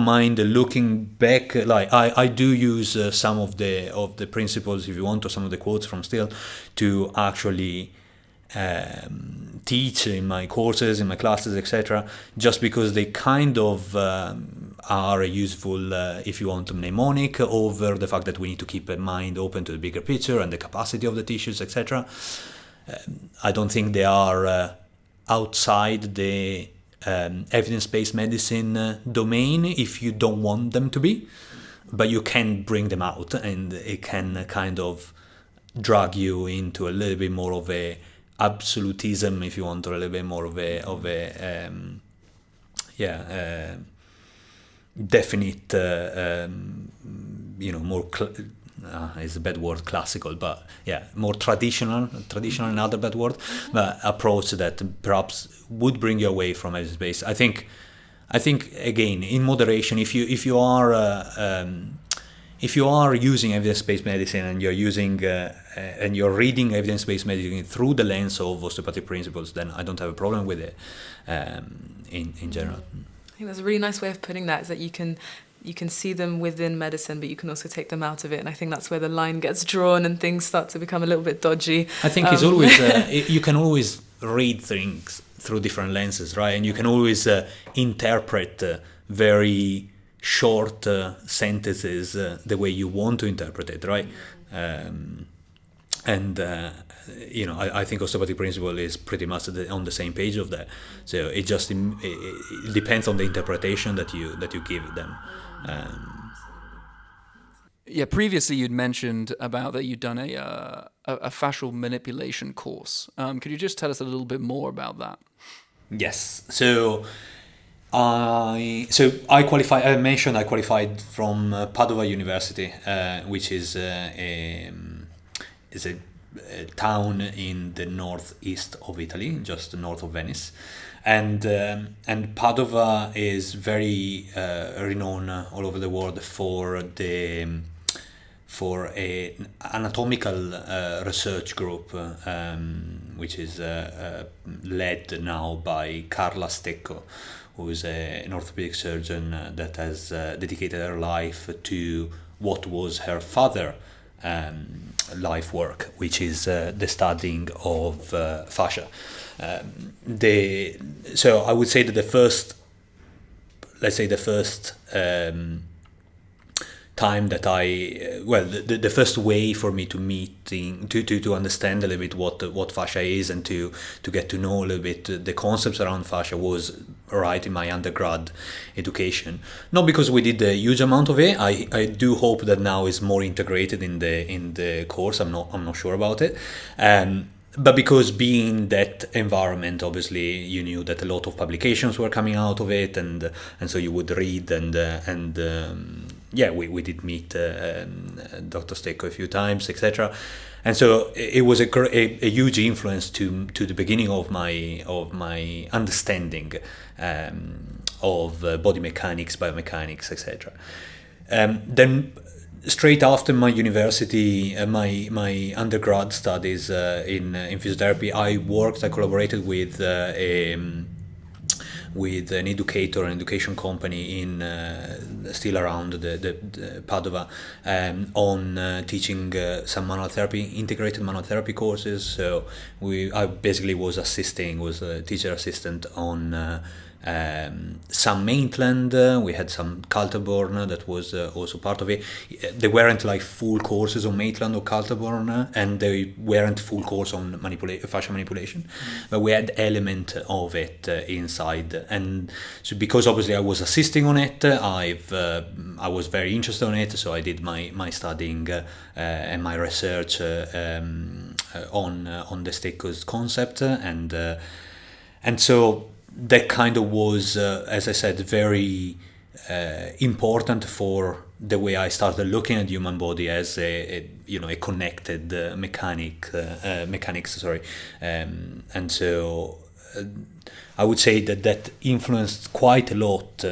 mind looking back. Like I do use some of the principles, if you want, or some of the quotes from Still to actually teach in my courses, in my classes, etc. Just because they kind of are useful, if you want, mnemonic over the fact that we need to keep a mind open to the bigger picture and the capacity of the tissues, etc. I don't think they are outside the evidence-based medicine domain if you don't want them to be, but you can bring them out, and it can kind of drag you into a little bit more of a absolutism, if you want, or a little bit more of a definite more is a bad word, classical, but more traditional another bad word, but approach that perhaps would bring you away from evidence-based. I think again, in moderation, if you are using evidence-based medicine and you're using and you're reading evidence-based medicine through the lens of osteopathic principles, then I don't have a problem with it in general. I think that's a really nice way of putting that, is that you can see them within medicine, but you can also take them out of it. And I think that's where the line gets drawn and things start to become a little bit dodgy. I think it's always, you can always read things through different lenses, right? And you can always interpret very short sentences the way you want to interpret it, right? I think osteopathic principle is pretty much on the same page of that. So it just it depends on the interpretation that you give them. Previously you'd mentioned about that you'd done a fascial manipulation course. Could you just tell us a little bit more about that? Yes. So I qualified. I mentioned I qualified from Padova University, which is a town in the northeast of Italy, just north of Venice, and Padova is very renowned all over the world for for an anatomical research group, which is led now by Carla Stecco, who is an orthopedic surgeon that has dedicated her life to what was her father life work, which is the studying of fascia. So I would say that the first time that the first way for me to understand a little bit what fascia is and to get to know a little bit the concepts around fascia was right in my undergrad education. Not because we did a huge amount of it. I do hope that now is more integrated in the course. I'm not sure about it. But because being in that environment, obviously you knew that a lot of publications were coming out of it, and so you would read we did meet Dr. Stecco a few times, etc. And so it was a huge influence to the beginning of my understanding of body mechanics, biomechanics, etc. Then straight after my university, my undergrad studies in physiotherapy, I collaborated with an education company in still around the Padova, on teaching some integrated manual therapy courses. So I basically was a teacher assistant on some Maitland. We had some Kaltenborn that was also part of it. They weren't like full courses on Maitland or Kaltenborn, and they weren't full course on fascia manipulation, but we had element of it inside. And so because obviously I was assisting on it, I was very interested in it, so I did my studying and my research on the Stecco's concept, and so that kind of was, as I said, very important for the way I started looking at the human body as a connected mechanics. And so I would say that influenced quite a lot.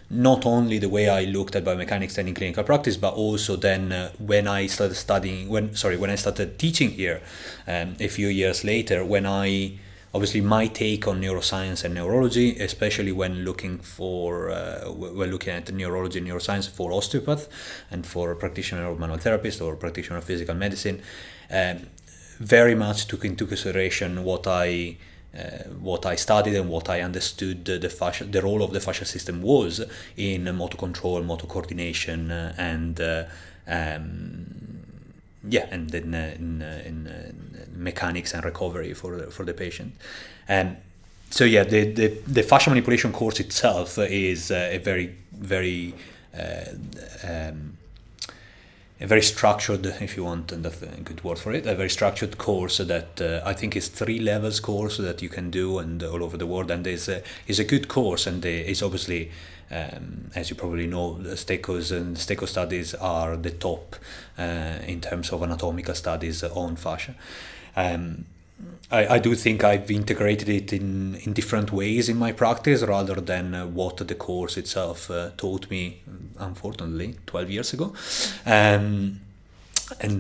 Not only the way I looked at biomechanics and in clinical practice, but also then when I started teaching here a few years later, obviously my take on neuroscience and neurology, especially when looking at neurology and neuroscience for osteopath and for practitioner of manual therapist or practitioner of physical medicine, very much took into consideration what I studied and what I understood the role of the fascia system was in motor control, motor coordination, and in mechanics and recovery for the patient. So the fascia manipulation course itself is a very structured, if you want, and that's a good word for it, a very structured course that I think is 3 levels course that you can do and all over the world, and is a good course, and it's obviously, as you probably know, the Stecco studies are the top in terms of anatomical studies on fascia. I do think I've integrated it in different ways in my practice rather than what the course itself taught me, unfortunately, 12 years ago. And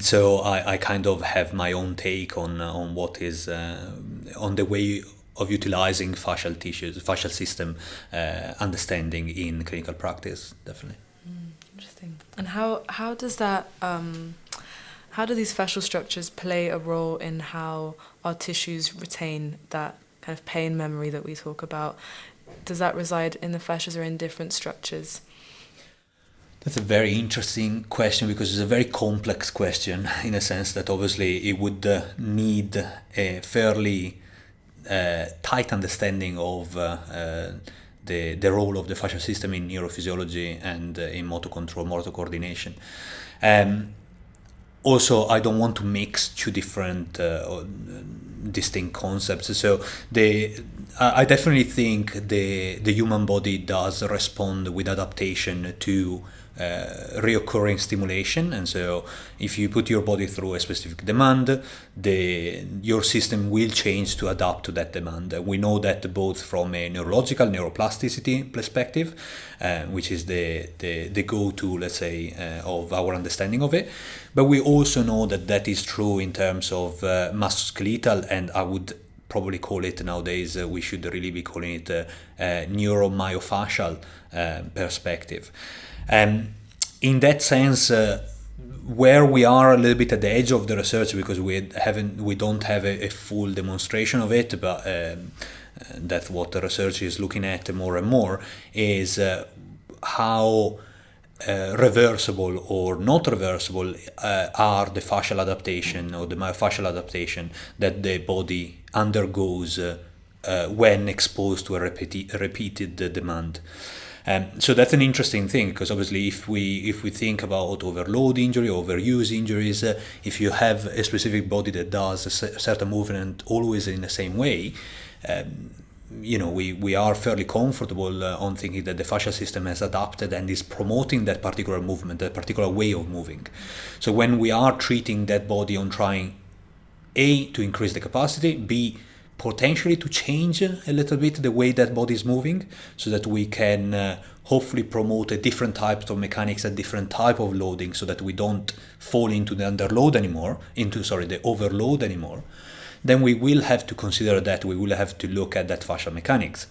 so I kind of have my own take on what is on the way of utilizing fascial system understanding in clinical practice, definitely. Interesting. And how does that how do these fascial structures play a role in how our tissues retain that kind of pain memory that we talk about? Does that reside in the fascias or in different structures? That's a very interesting question, because it's a very complex question in a sense that obviously it would need a fairly tight understanding of the role of the fascial system in neurophysiology and in motor control, motor coordination. Also, I don't want to mix two different distinct concepts. So I definitely think the human body does respond with adaptation to reoccurring stimulation, and so if you put your body through a specific demand, your system will change to adapt to that demand. We know that both from a neurological neuroplasticity perspective, which is the go-to, let's say, of our understanding of it, but we also know that is true in terms of musculoskeletal, and I would probably call it nowadays, we should really be calling it neuromyofascial perspective. In that sense, where we are a little bit at the edge of the research, because we don't have a full demonstration of it, but that's what the research is looking at more and more, is how reversible or not reversible are the fascial adaptation or the myofascial adaptation that the body undergoes when exposed to a repeated demand. So that's an interesting thing, because obviously if we think about overload injury, overuse injuries, if you have a specific body that does a certain movement always in the same way, we are fairly comfortable on thinking that the fascial system has adapted and is promoting that particular movement, that particular way of moving. So when we are treating that body on trying A, to increase the capacity, B, potentially to change a little bit the way that body is moving, so that we can hopefully promote a different type of mechanics, a different type of loading, so that we don't fall into the the overload anymore, then we will have to consider that, we will have to look at that fascial mechanics.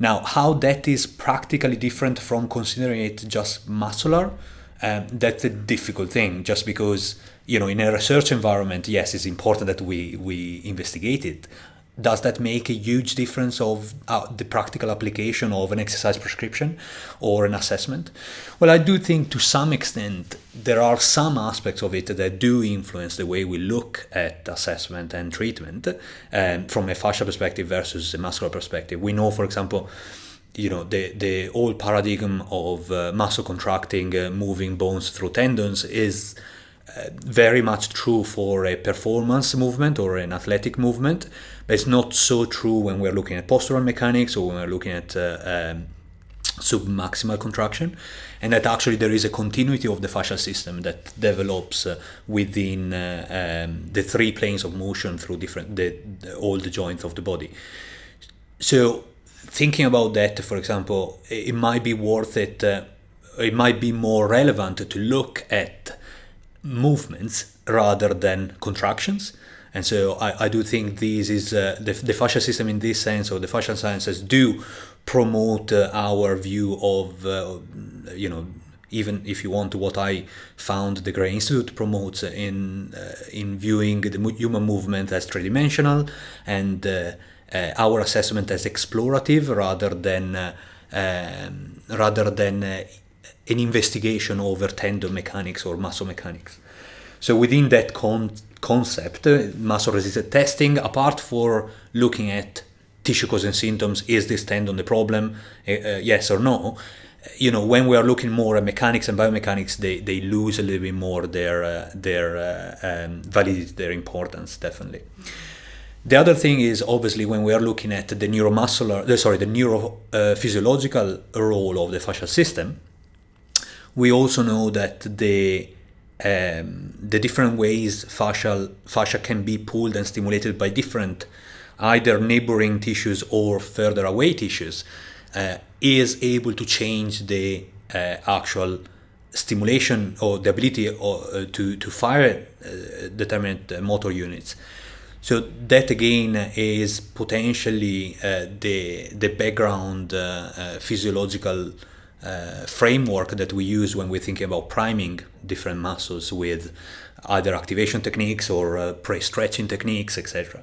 Now, how that is practically different from considering it just muscular, that's a difficult thing, just because, in a research environment, yes, it's important that we investigate it. Does that make a huge difference of the practical application of an exercise prescription or an assessment? Well, I do think to some extent there are some aspects of it that do influence the way we look at assessment and treatment from a fascial perspective versus a muscular perspective. We know, for example, the old paradigm of muscle contracting, moving bones through tendons is very much true for a performance movement or an athletic movement, but it's not so true when we're looking at postural mechanics or when we're looking at submaximal contraction, and that actually there is a continuity of the fascial system that develops within the three planes of motion through all the joints of the body. So thinking about that, for example, it might be worth it, it might be more relevant to look at movements rather than contractions. And so I do think this is the fascial system in this sense, or the fascial sciences do promote our view of, even if you want, what I found the Gray Institute promotes in viewing the human movement as three-dimensional and our assessment as explorative rather than an investigation over tendon mechanics or muscle mechanics. So within that concept, muscle-resistant testing, apart for looking at tissue cause and symptoms, is this tendon the problem, yes or no? When we are looking more at mechanics and biomechanics, they lose a little bit more their validity, their importance, definitely. The other thing is, obviously, when we are looking at the neurophysiological role of the fascial system, we also know that the different ways fascia can be pulled and stimulated by different either neighboring tissues or further away tissues is able to change the actual stimulation or the ability to fire determined motor units. So that again is potentially the background physiological framework that we use when we're thinking about priming different muscles with either activation techniques or pre-stretching techniques, etc.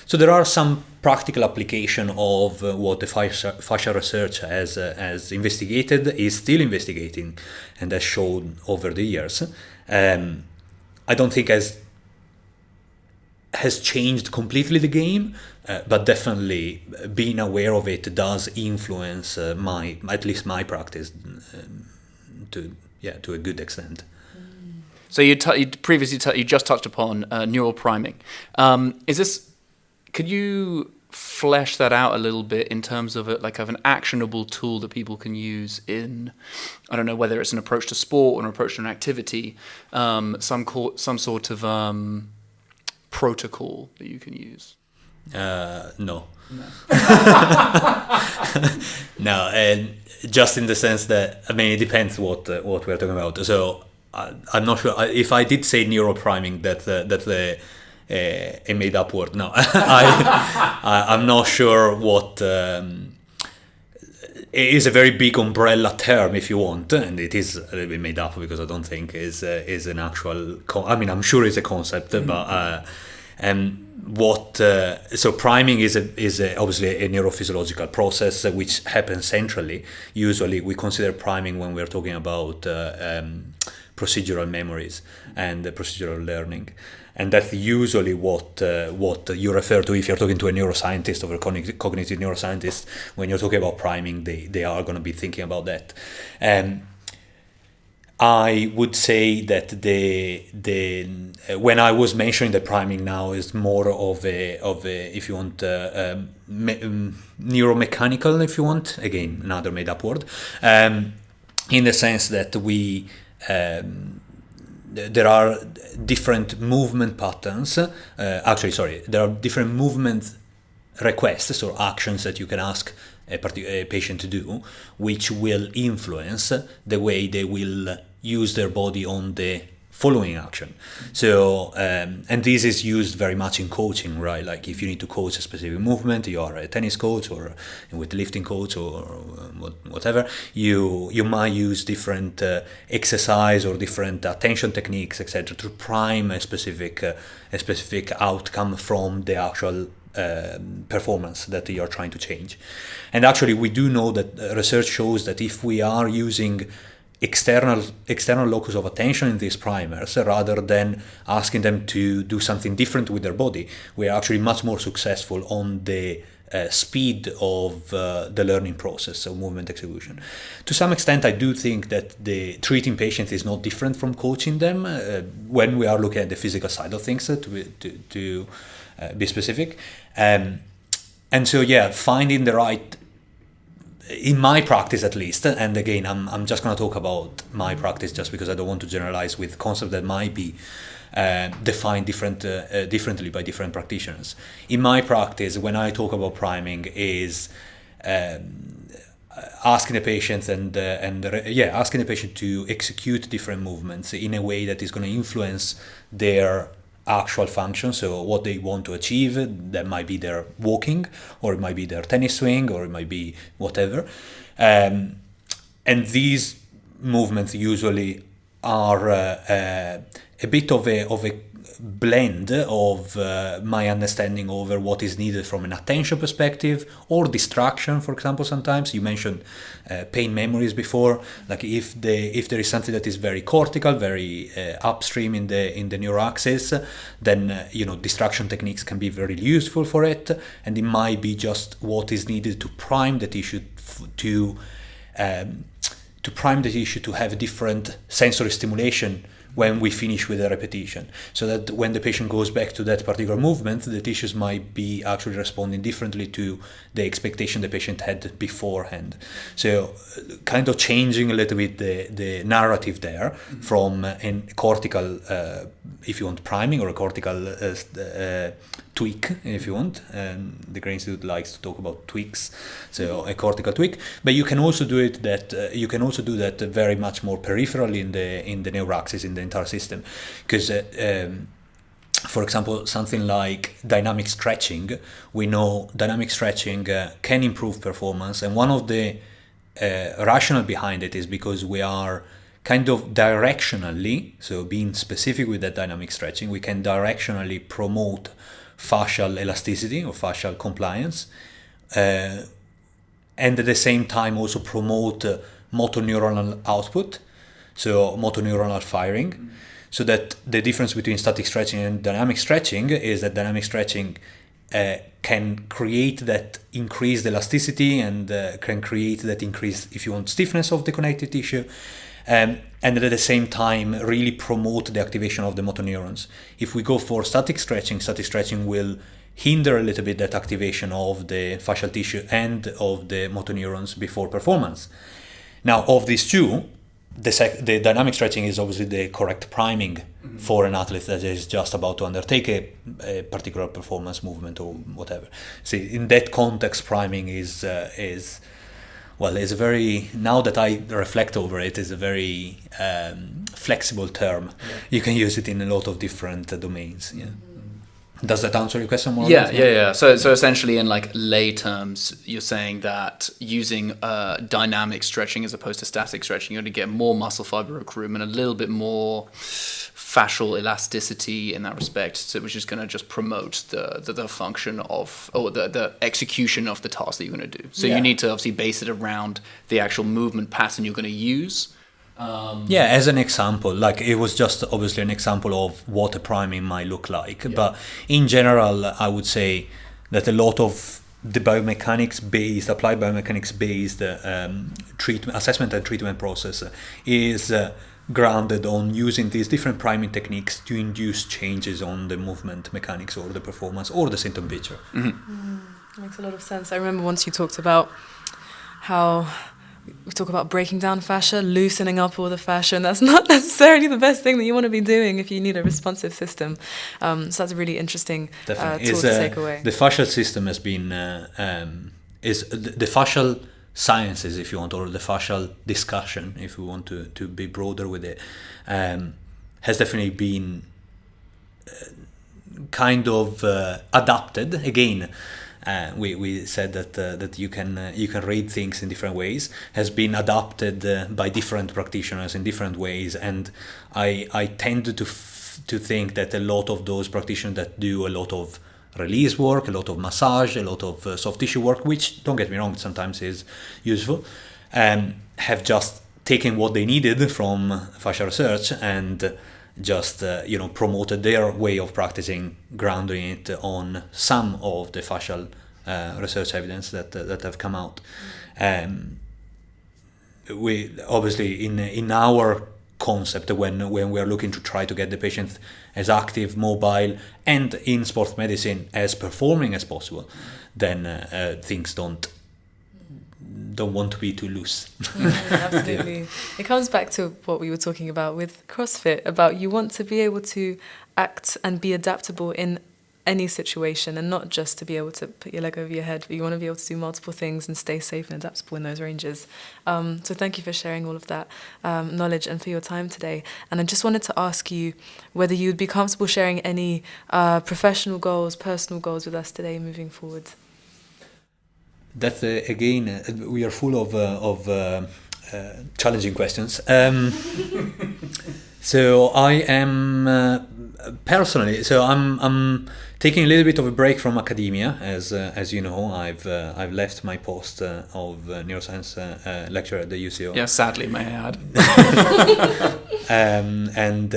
So there are some practical application of what the fascia research has investigated, is still investigating, and has shown over the years. I don't think has changed completely the game, but definitely being aware of it does influence at least my practice to a good extent. So you previously you just touched upon neural priming. Could you flesh that out a little bit in terms of of an actionable tool that people can use in, I don't know, whether it's an approach to sport or an approach to an activity, some sort of protocol that you can use? No. No, and just in the sense that, I mean, it depends what we're talking about. So I'm not sure if I did say neuropriming that's a made up word. No, I'm not sure what. It is a very big umbrella term, if you want, and it is a little bit made up because I don't think is an actual. I mean, I'm sure it's a concept, but so priming is obviously a neurophysiological process which happens centrally. Usually, we consider priming when we're talking about procedural memories and procedural learning. And that's usually what you refer to if you're talking to a neuroscientist or a cognitive neuroscientist. When you're talking about priming, they are going to be thinking about that. I would say that when I was mentioning the priming now is more of a if you want neuromechanical, if you want, again another made up word, in the sense that we. There are different movement patterns. There are different movement requests or actions that you can ask a patient to do, which will influence the way they will use their body on the following action. So, and this is used very much in coaching, right? Like if you need to coach a specific movement, you are a tennis coach or with lifting coach or whatever, you might use different exercise or different attention techniques, etc., to prime a specific outcome from the actual performance that you're trying to change. And actually, we do know that research shows that if we are using external locus of attention in these primers rather than asking them to do something different with their body, we are actually much more successful on the speed of the learning process of movement execution. To some extent, I do think that the treating patients is not different from coaching them when we are looking at the physical side of things, to be specific. And so, yeah, finding the right, in my practice at least, and again, I'm just going to talk about my practice just because I don't want to generalize with concepts that might be defined differently by different practitioners. In my practice, when I talk about priming, is asking the patient asking the patient to execute different movements in a way that is going to influence their actual function, so what they want to achieve. That might be their walking, or it might be their tennis swing, or it might be whatever, and these movements usually are a bit of a blend of my understanding over what is needed from an attention perspective or distraction. For example, sometimes you mentioned pain memories before. Like if there is something that is very cortical, very upstream in the neuroaxis, then distraction techniques can be very useful for it, and it might be just what is needed to prime the tissue to have different sensory stimulation when we finish with a repetition, so that when the patient goes back to that particular movement, the tissues might be actually responding differently to the expectation the patient had beforehand. So kind of changing a little bit the narrative there from a cortical, if you want, priming, or a cortical tweak, if you want. The Gray Institute likes to talk about tweaks, so a cortical tweak. But you can also do that very much more peripherally in the neuraxis, in the entire system, because for example, something like dynamic stretching, we know dynamic stretching can improve performance, and one of the rationale behind it is because we are kind of directionally, so being specific with that dynamic stretching, we can directionally promote fascial elasticity or fascial compliance, and at the same time also promote motor neuronal output, so motor neuronal firing. So that the difference between static stretching and dynamic stretching is that dynamic stretching can create that increased elasticity and can create that increased, if you want, stiffness of the connective tissue, and at the same time really promote the activation of the motor neurons. If we go for static stretching will hinder a little bit that activation of the fascial tissue and of the motor neurons before performance. Now, of these two, the dynamic stretching is obviously the correct priming for an athlete that is just about to undertake a particular performance movement or whatever. See, in that context, priming is a very, now that I reflect over it, is a very flexible term. Yeah. You can use it in a lot of different domains. Yeah. Does that answer your question more? Yeah. So essentially, in like lay terms, you're saying that using dynamic stretching as opposed to static stretching, you're going to get more muscle fiber recruitment, a little bit more fascial elasticity in that respect, so which is going to just promote the function of, or the execution of the task that you're going to do. So you need to obviously base it around the actual movement pattern you're going to use. As an example, like it was just obviously an example of what a priming might look like. Yeah. But in general, I would say that a lot of the applied biomechanics-based treatment, assessment and treatment process is grounded on using these different priming techniques to induce changes on the movement mechanics or the performance or the symptom picture. Makes a lot of sense. I remember once you talked about how we talk about breaking down fascia, loosening up all the fascia, and that's not necessarily the best thing that you want to be doing if you need a responsive system. So that's a really interesting tool to take away. The fascial system has been, is the fascial sciences, if you want, or the fascial discussion, if we want to be broader with it, has definitely been kind of adapted. Again, we said that you can read things in different ways, has been adapted by different practitioners in different ways, and I tend to think that a lot of those practitioners that do a lot of release work, a lot of massage, a lot of soft tissue work, which, don't get me wrong, sometimes is useful, have just taken what they needed from fascia research and just promoted their way of practicing, grounding it on some of the fascial research evidence that have come out. We obviously in our concept, when we are looking to try to get the patient as active, mobile, and in sports medicine as performing as possible, then things don't want to be too loose. Absolutely. It comes back to what we were talking about with CrossFit, about you want to be able to act and be adaptable in any situation, and not just to be able to put your leg over your head, but you want to be able to do multiple things and stay safe and adaptable in those ranges. So thank you for sharing all of that knowledge and for your time today. And I just wanted to ask you whether you would be comfortable sharing any professional goals, personal goals with us today moving forward. That's again, we are full of challenging questions. So I am personally, so I'm taking a little bit of a break from academia, as you know. I've left my post of neuroscience lecturer at the UCO. Yeah, sadly, may I add. And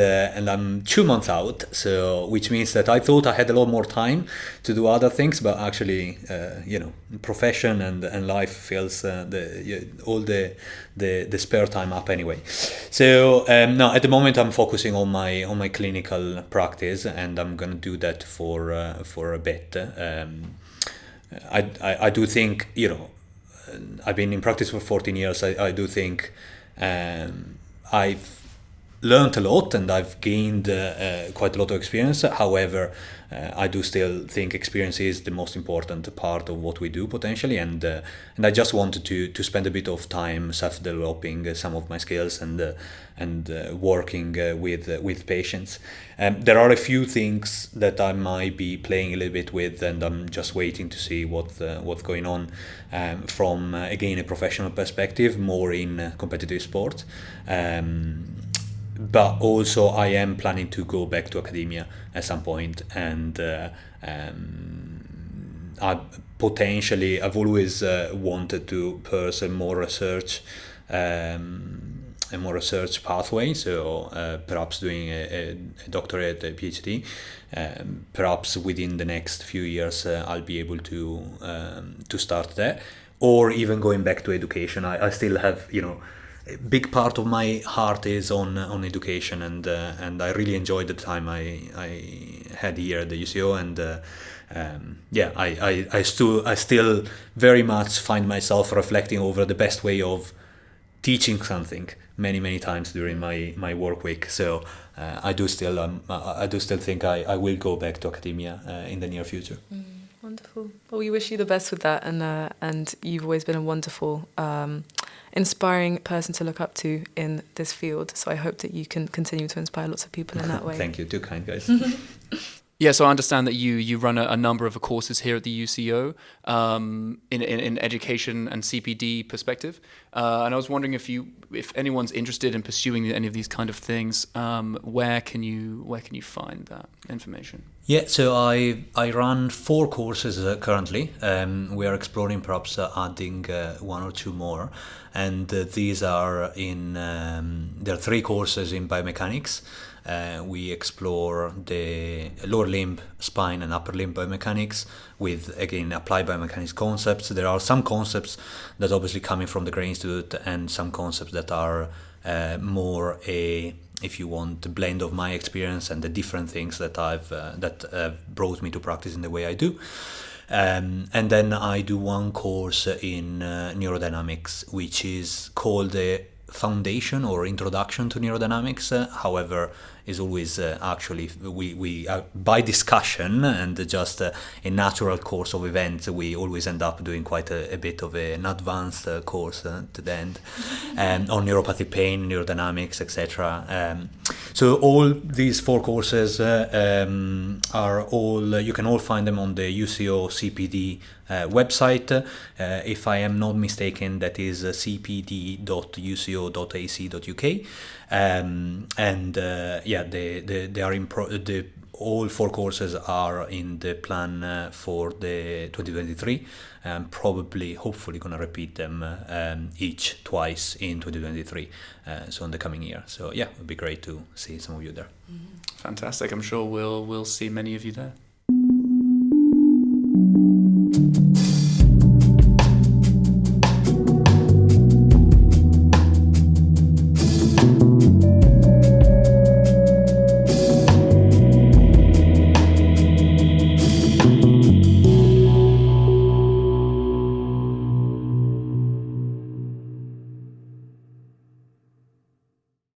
I'm 2 months out, so which means that I thought I had a lot more time to do other things, but actually, profession and life fills all the spare time up anyway. So now at the moment I'm focusing on my clinical practice, and I'm gonna do that for a bit. I do think, I've been in practice for 14 years. I do think I've learned a lot and I've gained quite a lot of experience. However, I do still think experience is the most important part of what we do potentially, and I just wanted to spend a bit of time self-developing some of my skills and working with patients. There are a few things that I might be playing a little bit with, and I'm just waiting to see what's going on from again a professional perspective, more in competitive sport. But also I am planning to go back to academia at some point, and I've always wanted to pursue more research, a more research pathway. So perhaps doing a doctorate, a PhD. Perhaps within the next few years I'll be able to start there, or even going back to education. I still have, a big part of my heart is on education, and I really enjoyed the time I had here at the UCO, I still very much find myself reflecting over the best way of teaching something many times during my work week. So I do still think I will go back to academia in the near future. Wonderful. Well, we wish you the best with that, and you've always been a wonderful, inspiring person to look up to in this field. So I hope that you can continue to inspire lots of people in that way. Thank you. Too kind, guys. Yeah, so I understand that you run a number of courses here at the UCO in education and CPD perspective, and I was wondering if anyone's interested in pursuing any of these kind of things, where can you find that information? Yeah, so I run 4 courses currently. We are exploring perhaps adding 1 or 2 more, and these are there are 3 courses in biomechanics. We explore the lower limb, spine and upper limb biomechanics with, again, applied biomechanics concepts. There are some concepts that obviously coming from the Gray Institute and some concepts that are more if you want, a blend of my experience and the different things that have brought me to practice in the way I do. And then I do 1 course in neurodynamics, which is called the Foundation or Introduction to Neurodynamics. However, is always actually we by discussion and just a natural course of events, we always end up doing quite a bit of an advanced course to the end on neuropathic pain, neurodynamics, etc. So all these 4 courses are all, you can all find them on the UCO CPD website. If I am not mistaken, that is cpd.uco.ac.uk. They are all 4 courses are in the plan for the 2023. Probably, hopefully, gonna repeat them each twice in 2023. So in the coming year. So yeah, it would be great to see some of you there. Fantastic. I'm sure we'll see many of you there.